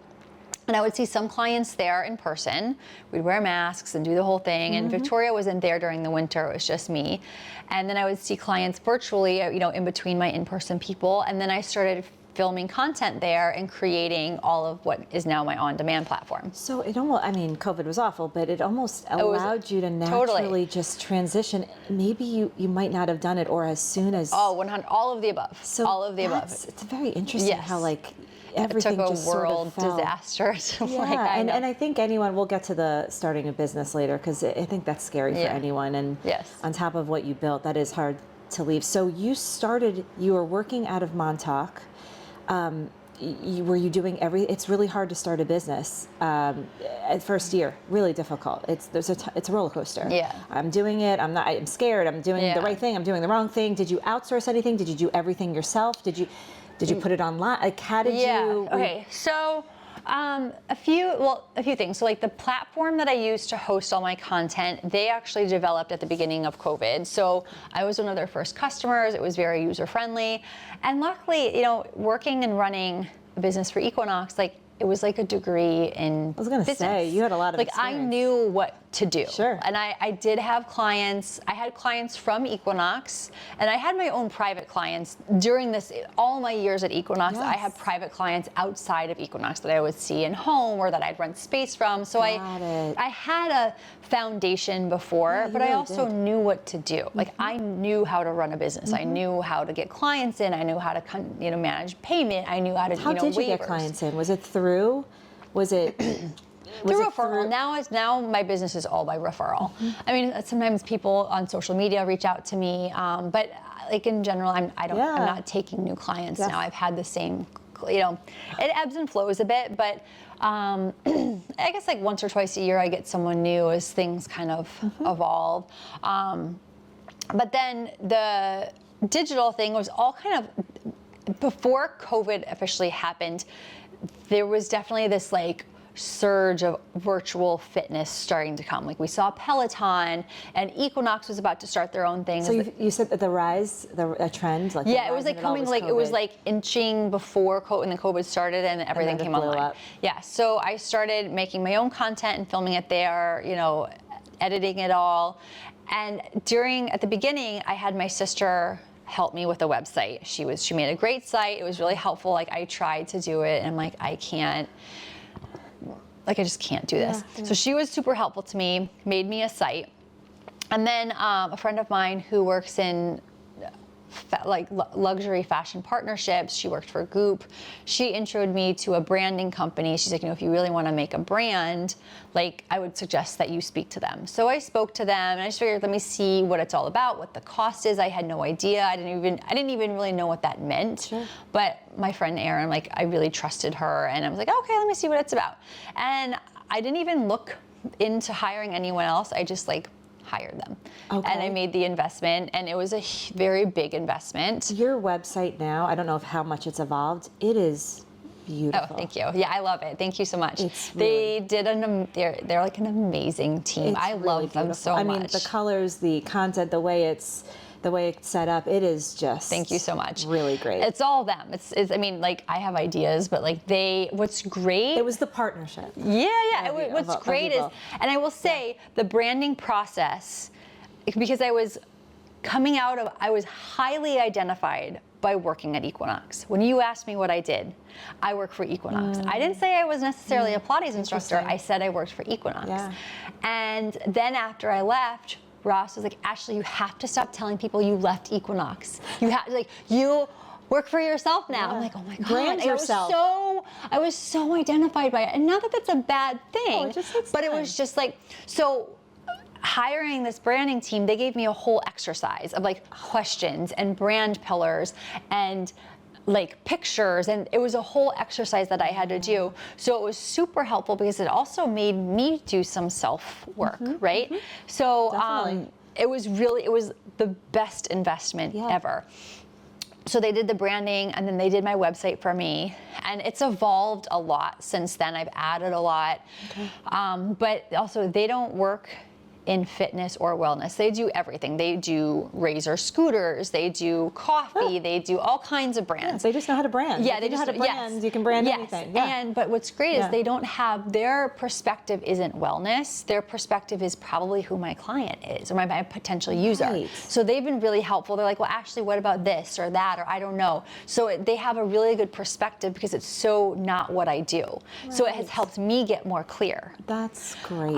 And I would see some clients there in person. We'd wear masks and do the whole thing. And Victoria wasn't there during the winter. It was just me. And then I would see clients virtually, you know, in between my in-person people. And then I started filming content there and creating all of what is now my on-demand platform. So it almost, I mean, COVID was awful, but it almost allowed you to naturally just transition. Maybe you might not have done it, or as soon as... Oh, 100, all of the above. So all of the above. It's very interesting how like everything it took a just world sort of disaster. And I think anyone, we'll get to the starting a business later, because I think that's scary for anyone. And on top of what you built, that is hard to leave. So you were working out of Montauk. Were you doing it's really hard to start a business at first year, really difficult. It's a roller coaster. I'm doing it, I'm scared, I'm doing the right thing, I'm doing the wrong thing. Did you outsource anything? Did you do everything yourself? Did you put it online? Like, how did you? Okay, so a few things. So like the platform that I used to host all my content, they actually developed at the beginning of COVID. So I was one of their first customers. It was very user friendly. And luckily, you know, working and running a business for Equinox, like, it was like a degree in I was going to say, you had a lot of experience. I knew what to do. Sure. And I did have clients. I had clients from Equinox, and I had my own private clients during all my years at Equinox. I had private clients outside of Equinox that I would see in home, or that I'd rent space from. So I had a foundation before, but I also knew what to do. Like, I knew how to run a business. I knew how to get clients in. I knew how to, you know, manage payment. I knew how to, How did you get clients in? Was it through? Was it through referral? Now my business is all by referral. I mean, sometimes people on social media reach out to me, but like in general, I'm not taking new clients now. I've had the same, you know, it ebbs and flows a bit, but I guess like once or twice a year I get someone new as things kind of evolve. But then the digital thing was all kind of before COVID officially happened. There was definitely this like surge of virtual fitness starting to come. Like, we saw Peloton, and Equinox was about to start their own thing. So you said that a trend? Like, it was like coming, like, it was like inching before COVID, and then COVID started and everything came online. Up. Yeah, so I started making my own content and filming it there, you know, editing it all. And at the beginning, I had my sister help me with the website. She made a great site. It was really helpful. Like, I tried to do it, and I'm like, I just can't do this. So she was super helpful to me, made me a site. And then a friend of mine who works in luxury fashion partnerships, she worked for Goop. She introduced me to a branding company. She's like, you know, if you really want to make a brand, like, I would suggest that you speak to them. So I spoke to them, and I just figured, let me see what it's all about, what the cost is. I had no idea. I didn't even really know what that meant. Sure. But my friend Erin, like, I really trusted her, and I was like, okay, let me see what it's about. And I didn't even look into hiring anyone else. I just hired them. Okay. And I made the investment, and it was a very big investment. Your website now, I don't know how much it's evolved. It is beautiful. Oh, thank you. Yeah, I love it. Thank you so much. They're like an amazing team. I love them so much. I mean, the colors, the content, the way it's set up, it is just. Thank you so much. Really great. It's all them. It's I mean, like, I have ideas, but like what's great. It was the partnership. Yeah. What's great is, and I will say, the branding process, because I was highly identified by working at Equinox. When you asked me what I did, I work for Equinox. I didn't say I was necessarily a Pilates instructor. I said I worked for Equinox. Yeah. And then after I left, Ross was like, Ashley, you have to stop telling people you left Equinox. You have, like, you work for yourself now. I'm like, oh my God. Brand And yourself. I was so identified by it. And not that that's a bad thing, it just takes but it time. was just like, so hiring this branding team, they gave me a whole exercise of like questions and brand pillars and like pictures, and it was a whole exercise that I had to do. So it was super helpful because it also made me do some self-work, right? So Definitely. it was the best investment ever. So they did the branding, and then they did my website for me, and it's evolved a lot since then. I've added a lot, but also they don't work in fitness or wellness. They do everything. They do razor scooters, they do coffee, they do all kinds of brands. They just know how to brand. Yeah, If they you know just how to brand. You can brand anything. Yeah. But what's great Yeah. is they don't have, their perspective isn't wellness. Their perspective is probably who my client is or my potential user. Right. So they've been really helpful. They're like, well, Ashley, what about this or that, or I don't know. So they have a really good perspective because it's so not what I do. So it has helped me get more clear. That's great.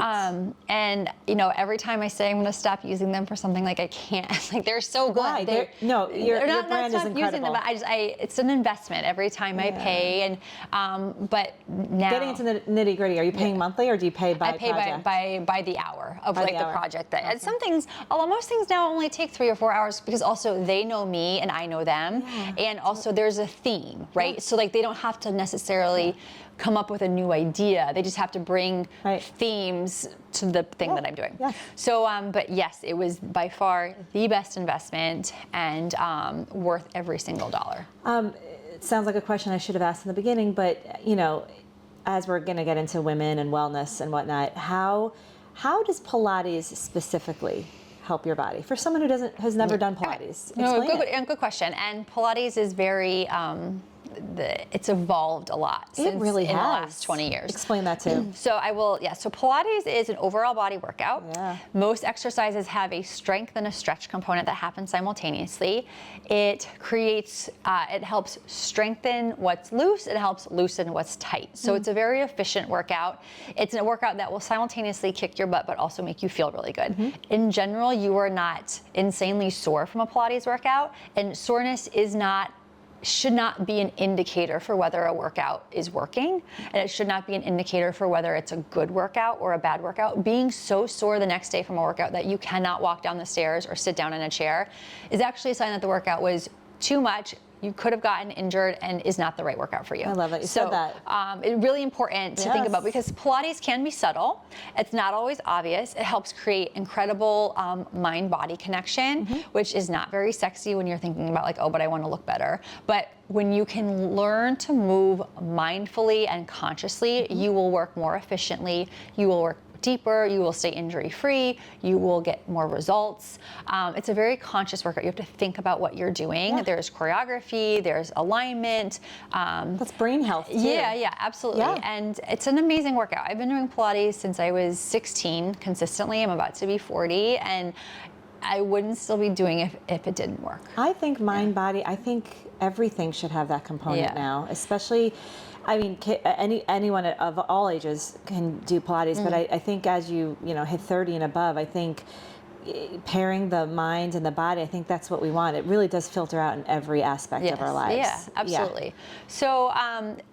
And you know, every time I say I'm going to stop using them for something, like I can't. Like they're so good. Why? Your They're not brand is stop using them, incredible. but it's an investment every time I pay. And but now Getting into the nitty gritty, are you paying monthly or do you pay by I pay project? by the hour of By like the the hour. project. That and some things, although most things now only take 3 or 4 hours because also they know me and I know them, and also there's a theme, right? So like they don't have to necessarily come up with a new idea. They just have to bring themes to the thing that I'm doing. Yeah. So, but yes, it was by far the best investment and worth every single dollar. It sounds like a question I should have asked in the beginning, but you know, as we're going to get into women and wellness and whatnot, how does Pilates specifically help your body for someone who has never done Pilates? No, Explain it. good question. And Pilates is very, it's evolved a lot since really in the has. last 20 years. Explain that too. So I will, so Pilates is an overall body workout. Yeah. Most exercises have a strength and a stretch component that happens simultaneously. It creates, it helps strengthen what's loose, it helps loosen what's tight. So it's a very efficient workout. It's a workout that will simultaneously kick your butt, but also make you feel really good. In general, you are not insanely sore from a Pilates workout, and soreness should not be an indicator for whether a workout is working, and it should not be an indicator for whether it's a good workout or a bad workout. Being so sore the next day from a workout that you cannot walk down the stairs or sit down in a chair is actually a sign that the workout was too much. You could have gotten injured and is not the right workout for you. I love it. You said that. It's really important to think about because Pilates can be subtle. It's not always obvious. It helps create incredible mind-body connection, which is not very sexy when you're thinking about like, oh, but I want to look better. But when you can learn to move mindfully and consciously, you will work more efficiently. You will work deeper, you will stay injury-free, you will get more results. It's a very conscious workout. You have to think about what you're doing. There's choreography, there's alignment. That's brain health too. Yeah, absolutely. Yeah. And it's an amazing workout. I've been doing Pilates since I was 16 consistently. I'm about to be 40, and I wouldn't still be doing it if it didn't work. I think mind, body, I think everything should have that component now, especially, I mean, anyone of all ages can do Pilates, but I think as you hit 30 and above, I think pairing the mind and the body, I think that's what we want. It really does filter out in every aspect of our lives. Yeah, absolutely. So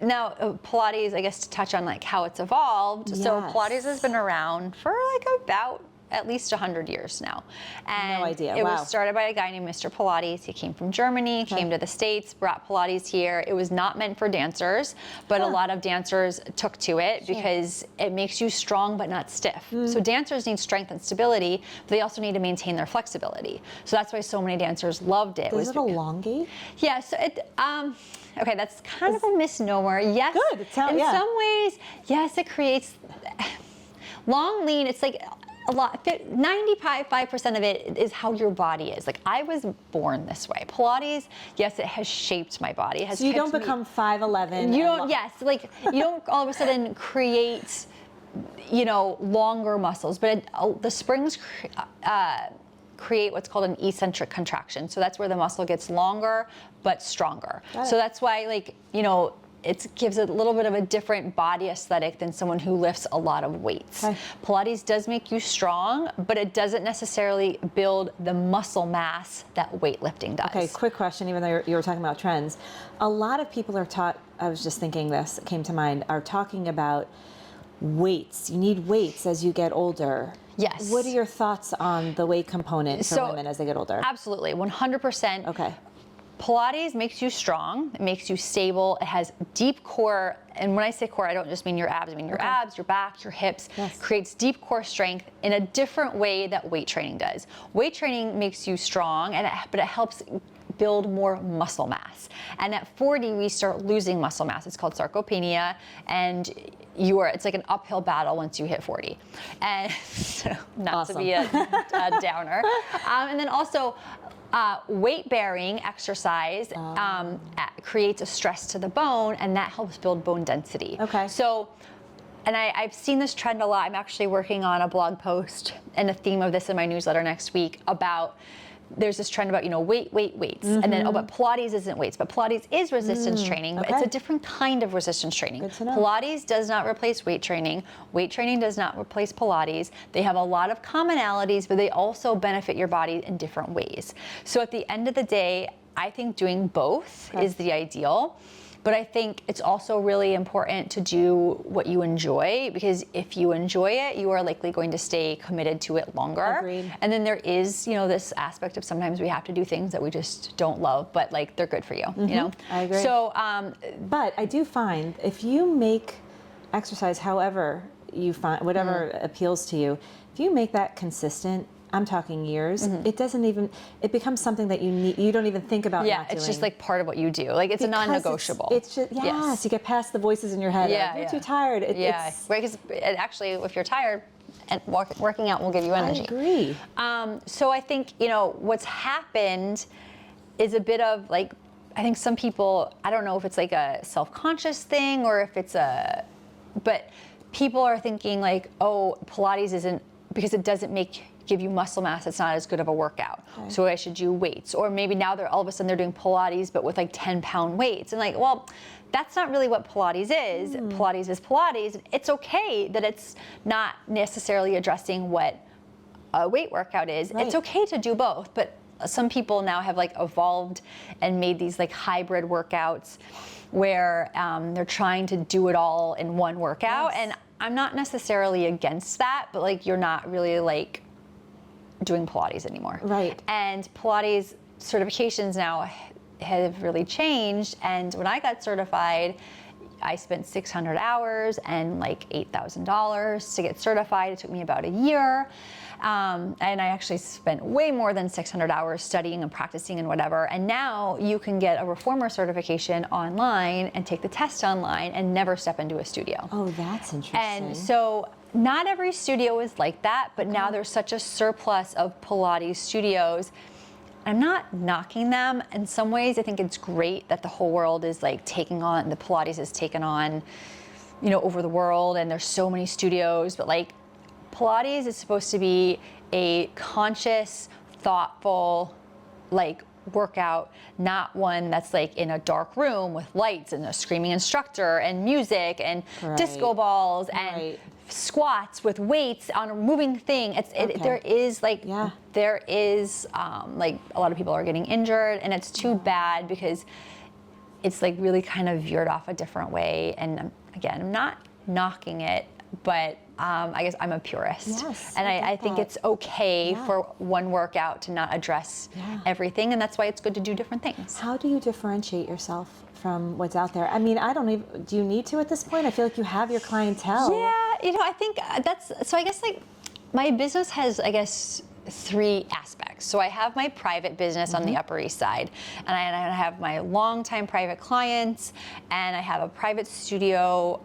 now Pilates, I guess to touch on like how it's evolved. So Pilates has been around for like about at least 100 years now. And no idea. It Wow. was started by a guy named Mr. Pilates. He came from Germany, came to the States, brought Pilates here. It was not meant for dancers, but a lot of dancers took to it because it makes you strong but not stiff. So dancers need strength and stability, but they also need to maintain their flexibility. So that's why so many dancers loved it. Does it elongate? Yeah, so it, okay, that's kind of a misnomer. Yes, Good, it sounds, in some ways, yes, it creates long, lean. It's like a lot, 95% of it is how your body is. Like I was born this way. Pilates, yes, it has shaped my body. It has So you don't kept me- become 5'11". You don't, yes, like you don't all of a sudden create, longer muscles, but the springs create what's called an eccentric contraction. So that's where the muscle gets longer but stronger. So that's why, like, it gives a little bit of a different body aesthetic than someone who lifts a lot of weights. Okay. Pilates does make you strong, but it doesn't necessarily build the muscle mass that weightlifting does. Okay, quick question, even though you were talking about trends. A lot of people are taught, I was just thinking this, it came to mind, are talking about weights. You need weights as you get older. Yes. What are your thoughts on the weight component for So, women as they get older? Absolutely, 100%. Okay. Pilates makes you strong, it makes you stable, it has deep core, and when I say core, I don't just mean your abs, I mean your abs, your back, your hips, Yes. creates deep core strength in a different way that weight training does. Weight training makes you strong, but it helps build more muscle mass. And at 40, we start losing muscle mass. It's called sarcopenia, and it's like an uphill battle once you hit 40. And so, not Awesome. to be a downer. And then also, weight-bearing exercise creates a stress to the bone, and that helps build bone density. Okay. So, and I've seen this trend a lot. I'm actually working on a blog post and a theme of this in my newsletter next week about, there's this trend about, weights. And then, but Pilates isn't weights, but Pilates is resistance training, but it's okay. a different kind of resistance training. Good to know. Pilates does not replace weight training. Weight training does not replace Pilates. They have a lot of commonalities, but they also benefit your body in different ways. So at the end of the day, I think doing both is the ideal. But I think it's also really important to do what you enjoy, because if you enjoy it, you are likely going to stay committed to it longer. Agreed. And then there is, this aspect of sometimes we have to do things that we just don't love, but like they're good for you, I agree. So, But I do find if you make exercise however you find, whatever appeals to you, if you make that consistent, I'm talking years, it becomes something that you don't even think about not doing. it's just like part of what you do. Like it's a Because non-negotiable. It's just, yes, you get past the voices in your head. Yeah, Of, you're yeah. too tired. Yeah, It's, right, because actually if you're tired, and working out will give you I energy. agree. So I think, what's happened is a bit of like, I think some people, I don't know if it's like a self-conscious thing or if it's but people are thinking like, oh, Pilates isn't, because it doesn't give you muscle mass, it's not as good of a workout. Okay. So I should do weights. Or maybe now all of a sudden they're doing Pilates, but with like 10-pound weights. And like, well, that's not really what Pilates is. Pilates is Pilates. It's okay that it's not necessarily addressing what a weight workout is. Right. It's okay to do both, but some people now have like evolved and made these like hybrid workouts where they're trying to do it all in one workout. Yes. And I'm not necessarily against that, but like you're not really like doing Pilates anymore. Right. And Pilates certifications now have really changed. And when I got certified, I spent 600 hours and like $8,000 to get certified. It took me about a year. And I actually spent way more than 600 hours studying and practicing and whatever. And now you can get a reformer certification online and take the test online and never step into a studio. Oh, that's interesting. And so not every studio is like that, but now there's such a surplus of Pilates studios. I'm not knocking them. In some ways, I think it's great that the whole world is like taking on, the Pilates is taken on, over the world, and there's so many studios, but like Pilates is supposed to be a conscious, thoughtful, like workout, not one that's like in a dark room with lights and a screaming instructor and music and disco balls and squats with weights on a moving thing. There is like there is like a lot of people are getting injured, and it's too bad because it's like really kind of veered off a different way. And again, I'm not knocking it, but I guess I'm a purist. Yes, and I think it's okay for one workout to not address everything, and that's why it's good to do different things. How do you differentiate yourself from what's out there? I mean, do you need to at this point? I feel like you have your clientele. Yeah, I think so I guess like my business has, I guess, 3 aspects. So I have my private business on the Upper East Side, and I have my longtime private clients, and I have a private studio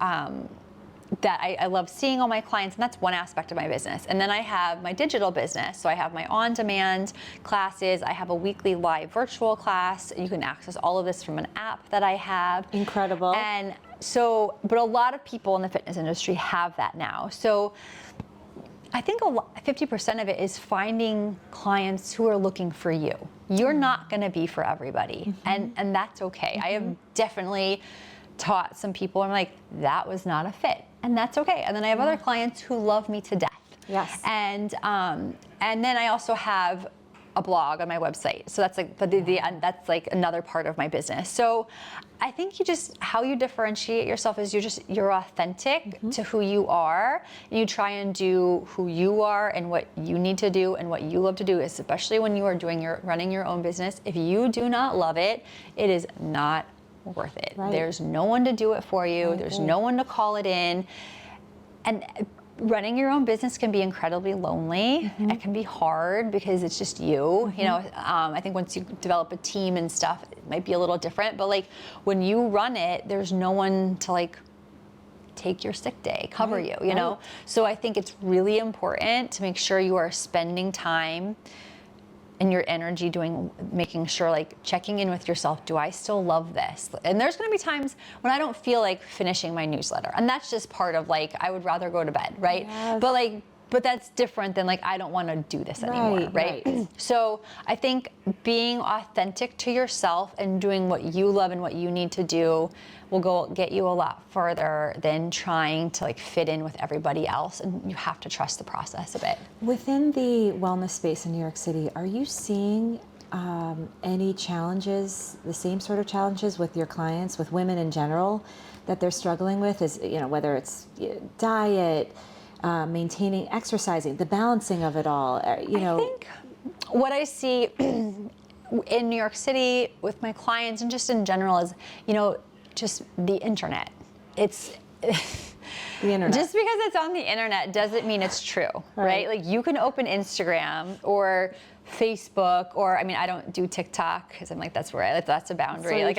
that I love seeing all my clients, and that's one aspect of my business. And then I have my digital business. So I have my on-demand classes. I have a weekly live virtual class. You can access all of this from an app that I have. Incredible. And so, but a lot of people in the fitness industry have that now. So I think 50% of it is finding clients who are looking for you. You're not going to be for everybody, and that's okay. I have definitely taught some people, I'm like, that was not a fit, and that's okay. And then I have other clients who love me to death. Yes. And then I also have a blog on my website. So that's like that's like another part of my business. So I think how you differentiate yourself is you're authentic to who you are, and you try and do who you are and what you need to do and what you love to do, especially when you are running your own business. If you do not love it, it is not worth it. Right. There's no one to do it for you. There's no one to call it in. And running your own business can be incredibly lonely. It can be hard because it's just you. You know, I think once you develop a team and stuff, it might be a little different. But like when you run it, there's no one to like take your sick day, cover you. You know, so I think it's really important to make sure you are spending time and your energy making sure, like checking in with yourself, do I still love this? And there's gonna be times when I don't feel like finishing my newsletter. And that's just part of like, I would rather go to bed, right? Yes. But that's different than like, I don't wanna do this anymore, right? So I think being authentic to yourself and doing what you love and what you need to do will get you a lot further than trying to like fit in with everybody else. And you have to trust the process a bit. Within the wellness space in New York City, are you seeing any challenges, the same sort of challenges with your clients, with women in general, that they're struggling with? Is, you know, whether it's diet, maintaining, exercising, the balancing of it all, you know? I think what I see in New York City with my clients and just in general is, you know, just the internet. It's the internet. Just because it's on the internet doesn't mean it's true, right? Like you can open Instagram or Facebook, or I mean, I don't do TikTok because I'm like, that's a boundary. So like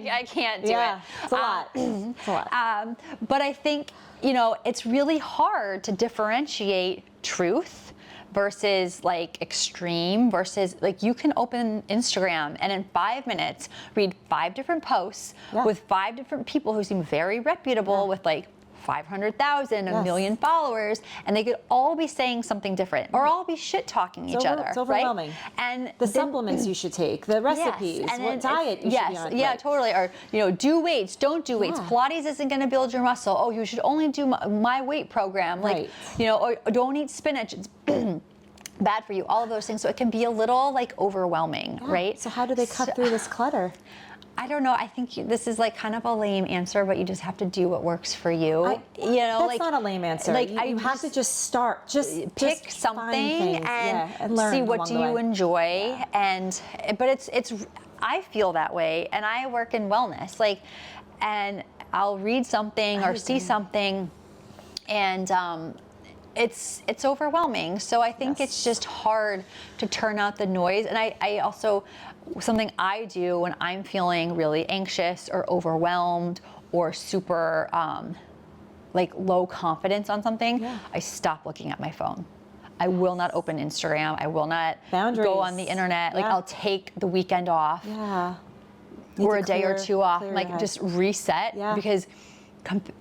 I can't do it. It's a lot. It's a lot. But I think, you know, it's really hard to differentiate truth versus like extreme versus like you can open Instagram and in 5 minutes read 5 different posts with 5 different people who seem very reputable with like 500,000, a million followers, and they could all be saying something different or all be shit talking each other. It's overwhelming. Right? And the supplements you should take, the recipes, and what diet you should be on. Yeah, totally. Or, you know, do weights, don't do weights. Pilates isn't going to build your muscle. Oh, you should only do my weight program. Like, you know, or don't eat spinach. It's bad for you. All of those things. So it can be a little like overwhelming, right? So how do they cut through this clutter? I don't know. I think this is like kind of a lame answer, but you just have to do what works for you. You know, that's not a lame answer. Like you have to just start. Just pick something and learn see what do you enjoy. Yeah. But it's I feel that way, and I work in wellness. Like, and I'll read something or see something, and it's overwhelming. So I think it's just hard to turn out the noise. And I also, something I do when I'm feeling really anxious or overwhelmed or super like low confidence on something, I stop looking at my phone. I will not open Instagram. I will not go on the internet. Like I'll take the weekend off or a day or two off, like just reset because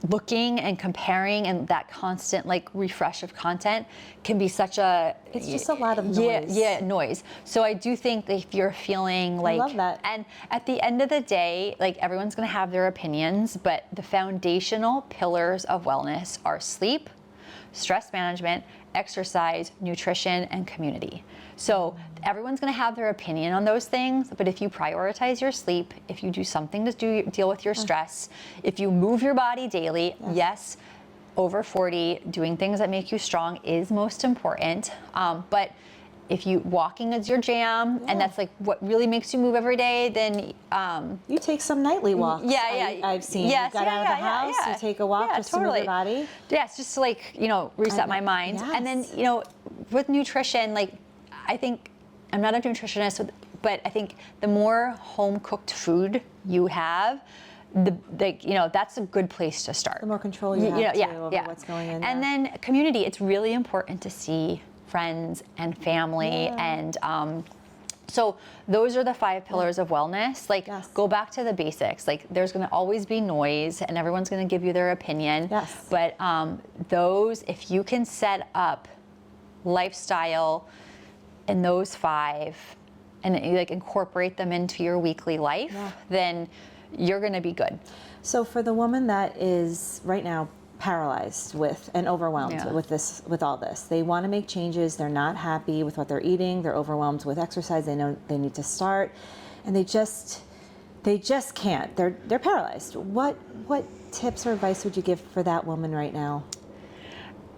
looking and comparing and that constant like refresh of content can be such it's just a lot of noise. Noise. So I do think that if you're feeling like, I love that. And at the end of the day, like everyone's going to have their opinions, but the foundational pillars of wellness are sleep, stress management, exercise, nutrition, and community. So everyone's going to have their opinion on those things, but if you prioritize your sleep, if you do something to deal with your stress, if you move your body daily, yes, over 40, doing things that make you strong is most important. But if walking is your jam and that's like what really makes you move every day, then you take some nightly walks. I've seen. Yes, you got out of the house, you take a walk just to move your body. Yes, just to like, you know, reset my mind. And then, you know, with nutrition, like I think I'm not a nutritionist, but I think the more home cooked food you have, you know, that's a good place to start. The more control you have over what's going in. And then community, it's really important to see friends and family and so those are the 5 pillars of wellness. Like go back to the basics. Like there's going to always be noise and everyone's going to give you their opinion. But those, if you can set up lifestyle in those 5 and like incorporate them into your weekly life, then you're going to be good. So for the woman that is right now paralyzed with and overwhelmed with all this, they want to make changes. They're not happy with what they're eating. They're overwhelmed with exercise. They know they need to start, and they just can't. They're paralyzed. What tips or advice would you give for that woman right now?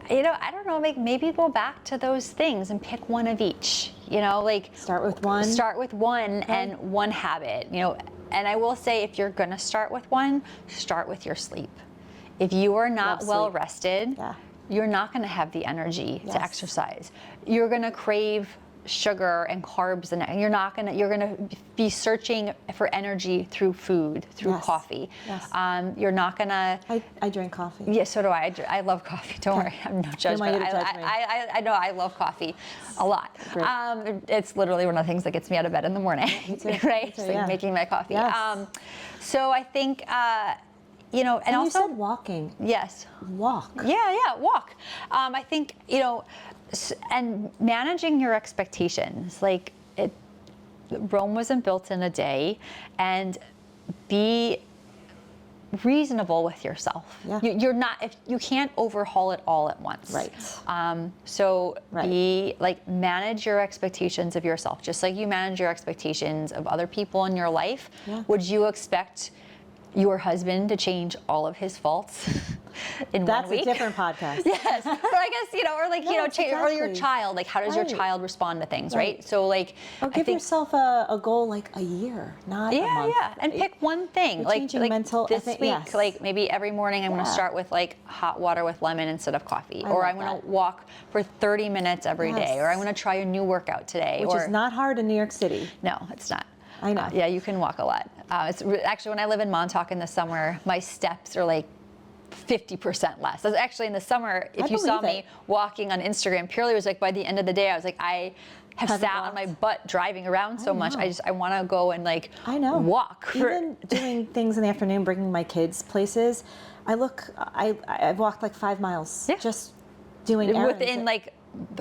You know, I don't know, like maybe go back to those things and pick one of each, you know, like start with one. Start with one and one habit, you know. And I will say, if you're going to start with one, start with your sleep. If you are not well rested, you're not going to have the energy to exercise. You're going to crave sugar and carbs, and you're going to be searching for energy through food, through coffee. You're not going to. I drink coffee. Yeah, so do I. I love coffee. Don't worry, I'm no judgment. I know I love coffee a lot. It's literally one of the things that gets me out of bed in the morning, right? It's like making my coffee. So I think. You know, and also you said walking. Yes. Walk. Yeah, walk. I think, you know, and managing your expectations. Like, Rome wasn't built in a day, and be reasonable with yourself. You're not, if you can't overhaul it all at once. Be like, manage your expectations of yourself, just like you manage your expectations of other people in your life. Would you expect your husband to change all of his faults in 1 week? That's a different podcast. Yes, but I guess, you know, or like, or your child, like, how does your child respond to things, right? So like, or give yourself a goal, like a year, not a month. And pick one thing, like mental, this week, like maybe every morning I'm going to start with like hot water with lemon instead of coffee, or I'm going to walk for 30 minutes every day, or I'm going to try a new workout today. Which is not hard in New York City. No, it's not. I know. Yeah, you can walk a lot. It's actually, when I live in Montauk in the summer, my steps are like 50% less. That's actually in the summer, if you saw me walking on Instagram, purely was like, by the end of the day, I was like, I have sat on my butt driving around so much. I want to go and like walk. Even doing things in the afternoon, bringing my kids places, I've walked like 5 miles just doing errands. Within like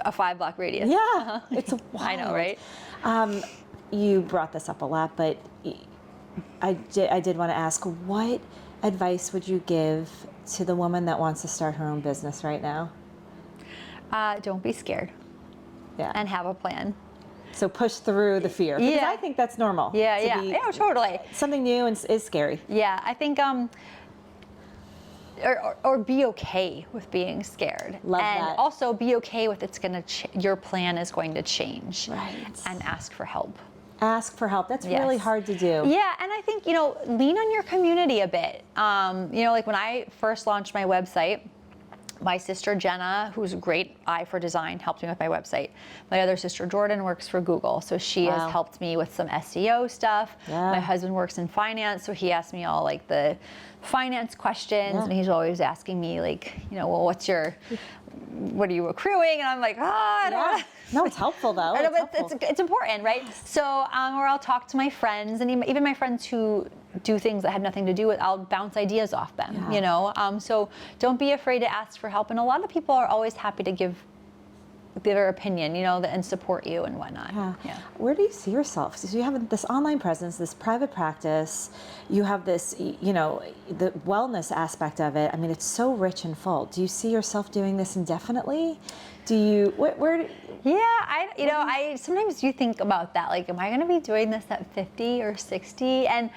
a 5-block radius. Yeah, it's wild. I know, right? You brought this up a lot, but I did want to ask, what advice would you give to the woman that wants to start her own business right now? Don't be scared. And have a plan. So push through the fear. Because I think that's normal. Yeah, totally. Something new is scary. Yeah, I think or be okay with being scared. Love and that. Also be okay with your plan is going to change. Right. And ask for help. Ask for help. That's really hard to do. Yeah, and I think, you know, lean on your community a bit. You know, like when I first launched my website, my sister Jenna, who's a great eye for design, helped me with my website. My other sister Jordan works for Google, so she has helped me with some SEO stuff. My husband works in finance, so he asked me all like the finance questions, and he's always asking me like, you know, well, what are you accruing? And I'm like, I don't know. No, it's helpful though. I know, but it's important, right? So, or I'll talk to my friends, and even my friends who do things that have nothing to do with, I'll bounce ideas off them, you know? So don't be afraid to ask for help. And a lot of people are always happy to give their opinion, you know, and support you and whatnot. Where do you see yourself? So you have this online presence, this private practice, you have this, you know, the wellness aspect of it. I mean, it's so rich and full. Do you see yourself doing this indefinitely? Do you, I sometimes do think about that. Like, am I going to be doing this at 50 or 60? And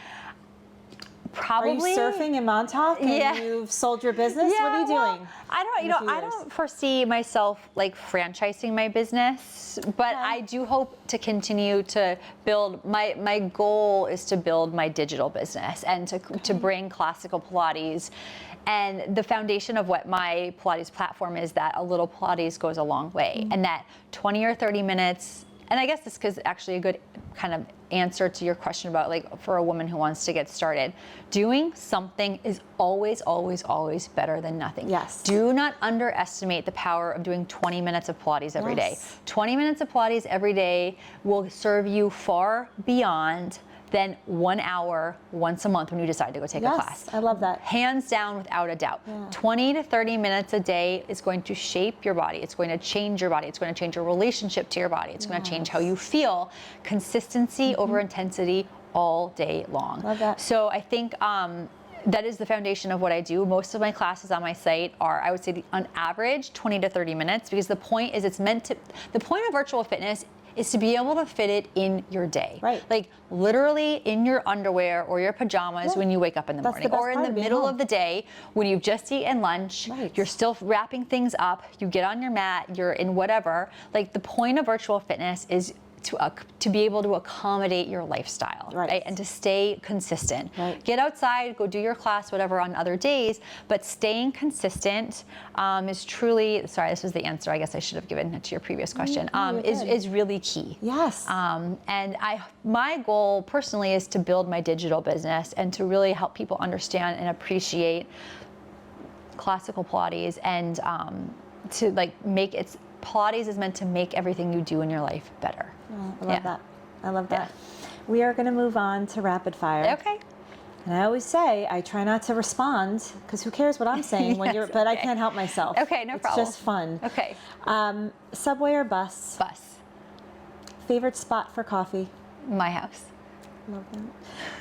probably. Are you surfing in Montauk and you've sold your business? What are you doing? I don't foresee myself like franchising my business, but I do hope to continue to build. My goal is to build my digital business and to bring classical Pilates. And the foundation of what my Pilates platform is that a little Pilates goes a long way, and that 20 or 30 minutes. And I guess this is actually a good kind of answer to your question about like for a woman who wants to get started. Doing something is always, always, always better than nothing. Yes. Do not underestimate the power of doing 20 minutes of Pilates every day. 20 minutes of Pilates every day will serve you far beyond than 1 hour once a month when you decide to go take a class. I love that. Hands down, without a doubt. 20 to 30 minutes a day is going to shape your body. It's going to change your body. It's going to change your relationship to your body. It's going to change how you feel. Consistency over intensity all day long. Love that. So I think that is the foundation of what I do. Most of my classes on my site are, I would say, on average, 20 to 30 minutes, because the point is the point of virtual fitness is to be able to fit it in your day. Right. Like literally in your underwear or your pajamas when you wake up in the That's morning, the best or in part the of being middle home. of the day when you've just eaten lunch, Right. you're still wrapping things up, you get on your mat, you're in whatever. Like the point of virtual fitness is to be able to accommodate your lifestyle, Right. And to stay consistent. Right. Get outside, go do your class, whatever, on other days, but staying consistent is truly, sorry, this was the answer I guess I should have given to your previous question, you're good. is really key. Yes. And my goal personally is to build my digital business and to really help people understand and appreciate classical Pilates, and to like make it, Pilates is meant to make everything you do in your life better. Oh, I love that. I love that. We are going to move on to rapid fire. Okay. And I always say I try not to respond because who cares what I'm saying when you're. But I can't help myself. Okay, no problem. It's just fun. Okay. Subway or bus? Bus. Favorite spot for coffee? My house. Love that.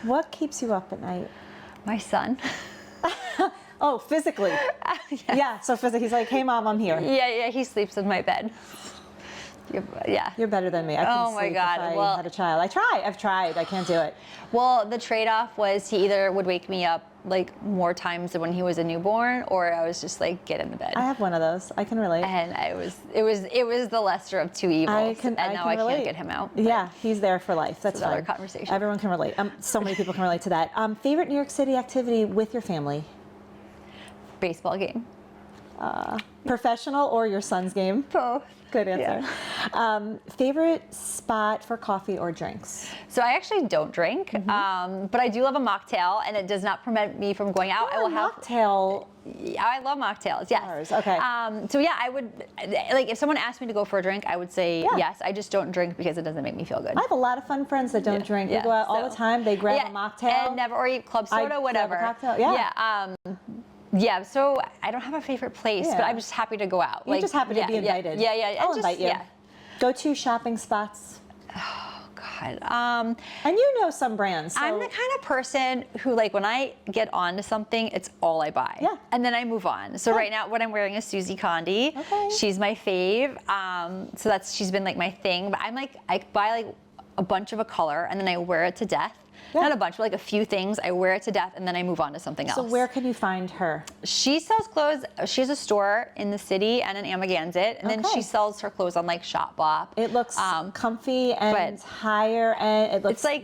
What keeps you up at night? My son. Oh, physically. Yeah. So physically, he's like, "Hey, mom, I'm here." Yeah, he sleeps in my bed. Yeah. You're better than me. I couldn't Oh my sleep God. if I Well- had a child. I've tried. I can't do it. Well, the trade-off was he either would wake me up like more times than when he was a newborn, or I was just like, get in the bed. I have one of those. I can relate. And it was the lesser of two evils. I can can't relate. get him out. Yeah, he's there for life. That's another fine. conversation. Everyone can relate. So many people can relate to that. Favorite New York City activity with your family? Baseball game. Professional or your son's game? Both. Good answer. Favorite spot for coffee or drinks? So I actually don't drink, Mm-hmm. but I do love a mocktail, and it does not prevent me from going out. I will have. Mocktail. I love mocktails. Yes. Bars, okay. So yeah, I would like if someone asked me to go for a drink, I would say Yeah. yes. I just don't drink because it doesn't make me feel good. I have a lot of fun friends that don't drink. Yeah, We go out all so- the time. They grab Yeah, a mocktail. and never or eat club I soda, grab a whatever. cocktail, yeah. Yeah. Yeah. So I don't have a favorite place, but Yeah. I'm just happy to go out. You're just happy to be invited. Yeah. I'll just, invite you. Yeah. Go-to shopping spots. God. And you know some brands. So I'm the kind of person who, like, when I get onto something, it's all I buy. Yeah. And then I move on. So right now, what I'm wearing is Susie Condi. Okay. She's my fave. So she's been like my thing. But I'm like, I buy like a bunch of a color and then I wear it to death. Yeah. Not a bunch, but like a few things. I wear it to death and then I move on to something else. So where can you find her? She sells clothes. She has a store in the city and in Amagansett, and then Okay. she sells her clothes on like Shopbop. It looks comfy and but higher, and it looks it's like,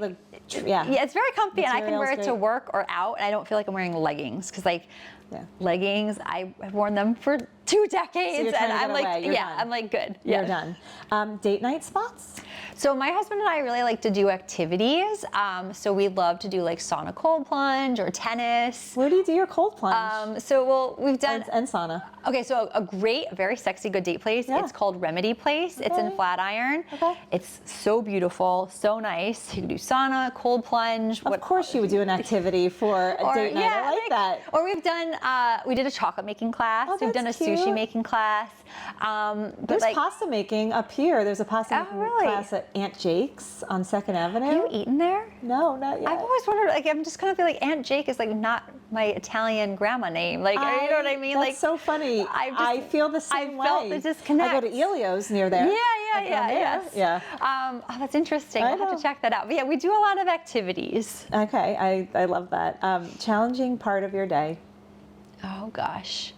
yeah. yeah, it's very comfy, and I can wear it Material's to great. work or out, and I don't feel like I'm wearing leggings because like Yeah. leggings, I've worn them for 2 decades, you're trying and to I'm get like, away. You're yeah, done. I'm like good. You're Yeah. done. Date night spots? So my husband and I really like to do activities. So we love to do like sauna cold plunge or tennis. Where do you do your cold plunge? We've done. And sauna. Okay, so a great, very sexy, good date place. Yeah. It's called Remedy Place. It's in Okay. Flatiron. Okay. It's so beautiful, so nice. You can do sauna, cold plunge. Of course you would do an activity for a date night. I like that. Or we've done, we did a chocolate making class. Oh, We've done a that's sushi cute. making class. But There's like, pasta making up here. There's a pasta Oh, making really? class at Aunt Jake's on 2nd Avenue. have you eaten there? No, not yet. I've always wondered, like, I'm just kind of feel like Aunt Jake is like not my Italian grandma name. Like, you know what I mean? That's Like, so funny. I feel the same way. felt the disconnect. I go to Elio's near there. Yeah, I've gone there. yes. Yeah. Oh, that's interesting. I I'll have know. to check that out. But yeah, we do a lot of activities. Okay, I love that. Challenging part of your day. Oh gosh.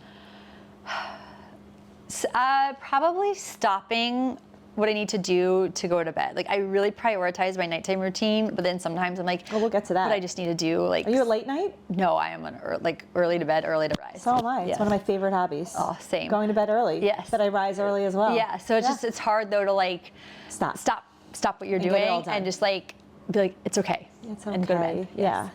Probably stopping what I need to do to go to bed. Like I really prioritize my nighttime routine, but then sometimes I'm like, Oh, we'll get to that. but I just need to do like. Are you a late night? No, I am early to bed, early to rise. So am I. It's Yeah. one of my favorite hobbies. Oh, same. Going to bed early. Yes. But I rise early as well. Yeah, so it's hard though to like Stop. stop what you're And get it doing all done. and just like be like it's okay. It's okay. And go to bed. Yeah.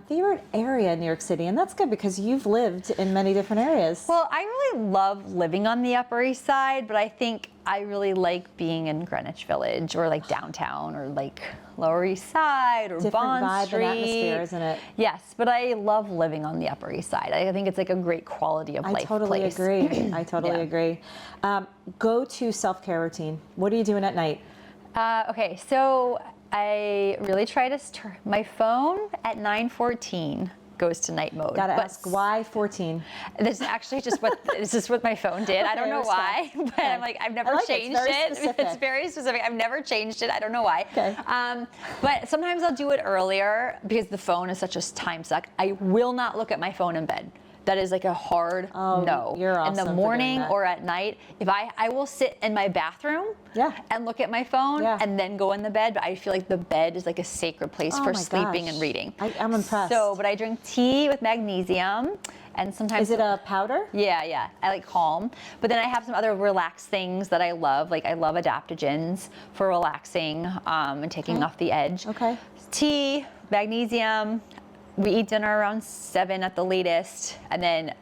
Favorite area in New York City, and that's good because you've lived in many different areas. Well, I really love living on the Upper East Side, but I think I really like being in Greenwich Village or like downtown or like Lower East Side or Different Bond vibe Street. and atmosphere, isn't it? Yes, but I love living on the Upper East Side. I think it's like a great quality of I life totally place. agree. I totally Yeah. agree. Go to self-care routine. What are you doing at night? Okay, so I really try to my phone at 9:14 goes to night mode. Gotta but ask, why 14? This is actually just what my phone did. I don't know why, but I'm like, I've never changed it. It's very specific. I've never changed it. I don't know why. Okay. But sometimes I'll do it earlier because the phone is such a time suck. I will not look at my phone in bed. That is like a hard no. You're awesome in the morning or at night. If I will sit in my bathroom and look at my phone and then go in the bed, but I feel like the bed is like a sacred place for sleeping and reading. I'm impressed. But I drink tea with magnesium. And sometimes. Is it a powder? Yeah. I like Calm. But then I have some other relaxed things that I love. Like I love adaptogens for relaxing and taking off the edge. Okay. Tea, magnesium. We eat dinner around 7 at the latest, and then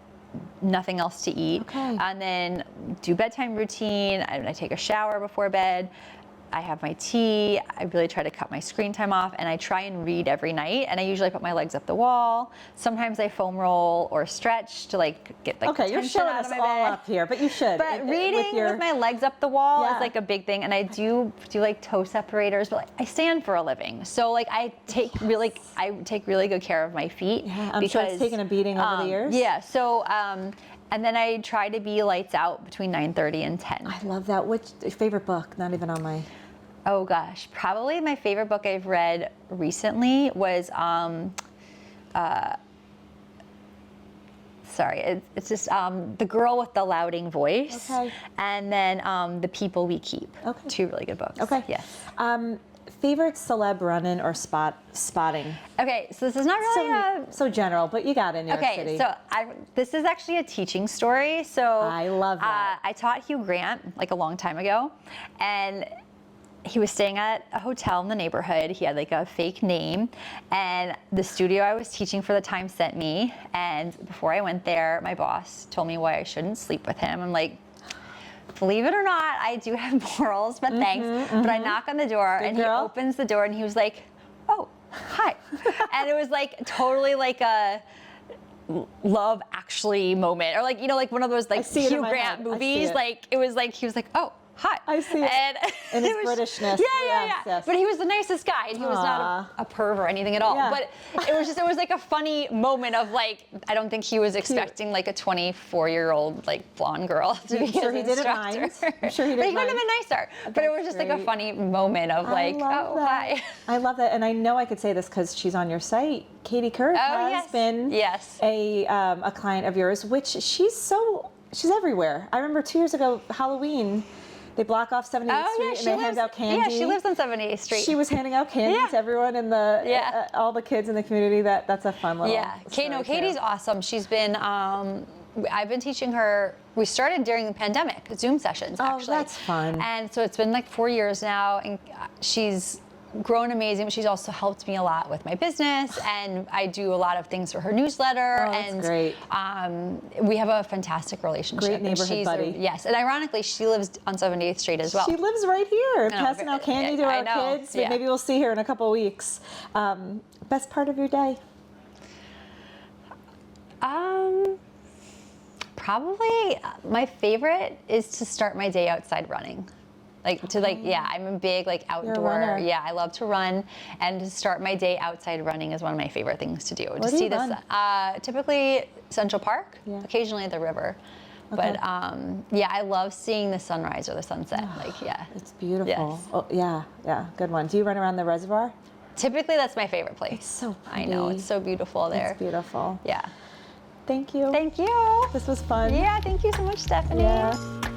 nothing else to eat. Okay. And then do bedtime routine. I take a shower before bed. I have my tea. I really try to cut my screen time off, and I try and read every night. And I usually put my legs up the wall. Sometimes I foam roll or stretch to like get like the you're tension showing out us of my all bed. up here, but you should. But reading with my legs up the wall is like a big thing, and I do like toe separators. But like, I stand for a living, so like I take really good care of my feet. Yeah, I'm sure it's taken a beating over the years. Yeah. So. And then I try to be lights out between 9:30 and 10. I love that. Which favorite book? Not even on my. Oh gosh, probably my favorite book I've read recently was it's just The Girl with the Louding Voice. Okay. And then The People We Keep. Okay. 2 really good books. Okay. Yes. Favorite celeb run-in or spotting? Okay, so this is not really so general, but you got it in New York City. Okay, so this is actually a teaching story. So I love that. I taught Hugh Grant like a long time ago, and he was staying at a hotel in the neighborhood. He had like a fake name, and the studio I was teaching for the time sent me. And before I went there, my boss told me why I shouldn't sleep with him. I'm like, believe it or not, I do have morals, but thanks. But I knock on the door, and he opens the door, and he was like, "Oh, hi," and it was like totally like a Love Actually moment, or like like one of those like Hugh Grant movies. Like it was like he was like, "Oh, hi." I see it. And in his it was, Britishness. Yeah. Yes. But he was the nicest guy, and he was not a perv or anything at all. Yeah. But it was like a funny moment of like, I don't think he was expecting like a 24-year-old like blonde girl to be his instructor. I'm sure he didn't mind. But he could have been nicer. But it was just like a funny moment of like, oh, hi. I love that. And I know I could say this because she's on your site. Katie Couric has been a client of yours, which she's everywhere. I remember 2 years ago, Halloween, they block off 78th Street and they hand out candy. Yeah, she lives on 78th Street. She was handing out candy to everyone in the all the kids in the community. That's a fun little story Katie's awesome. She's been I've been teaching her. We started during the pandemic, Zoom sessions actually. Oh, that's fun. And so it's been like 4 years now, and she's grown amazing, but she's also helped me a lot with my business, and I do a lot of things for her newsletter. That's great. We have a fantastic relationship. Great neighborhood buddy. Yes, and ironically, she lives on 78th Street as well. She lives right here, passing out candy to our kids. Yeah. Maybe we'll see her in a couple of weeks. Best part of your day? Probably my favorite is to start my day outside running. I'm a big outdoor. Yeah, I love to run, and to start my day outside running is one of my favorite things to do. Where do you run? Typically Central Park, occasionally the river. Okay. But I love seeing the sunrise or the sunset. It's beautiful. Yes. Oh, yeah, good one. Do you run around the reservoir? Typically that's my favorite place. It's so pretty. I know, it's so beautiful there. It's beautiful. Yeah. Thank you. Thank you. This was fun. Yeah, thank you so much, Stephanie. Yeah.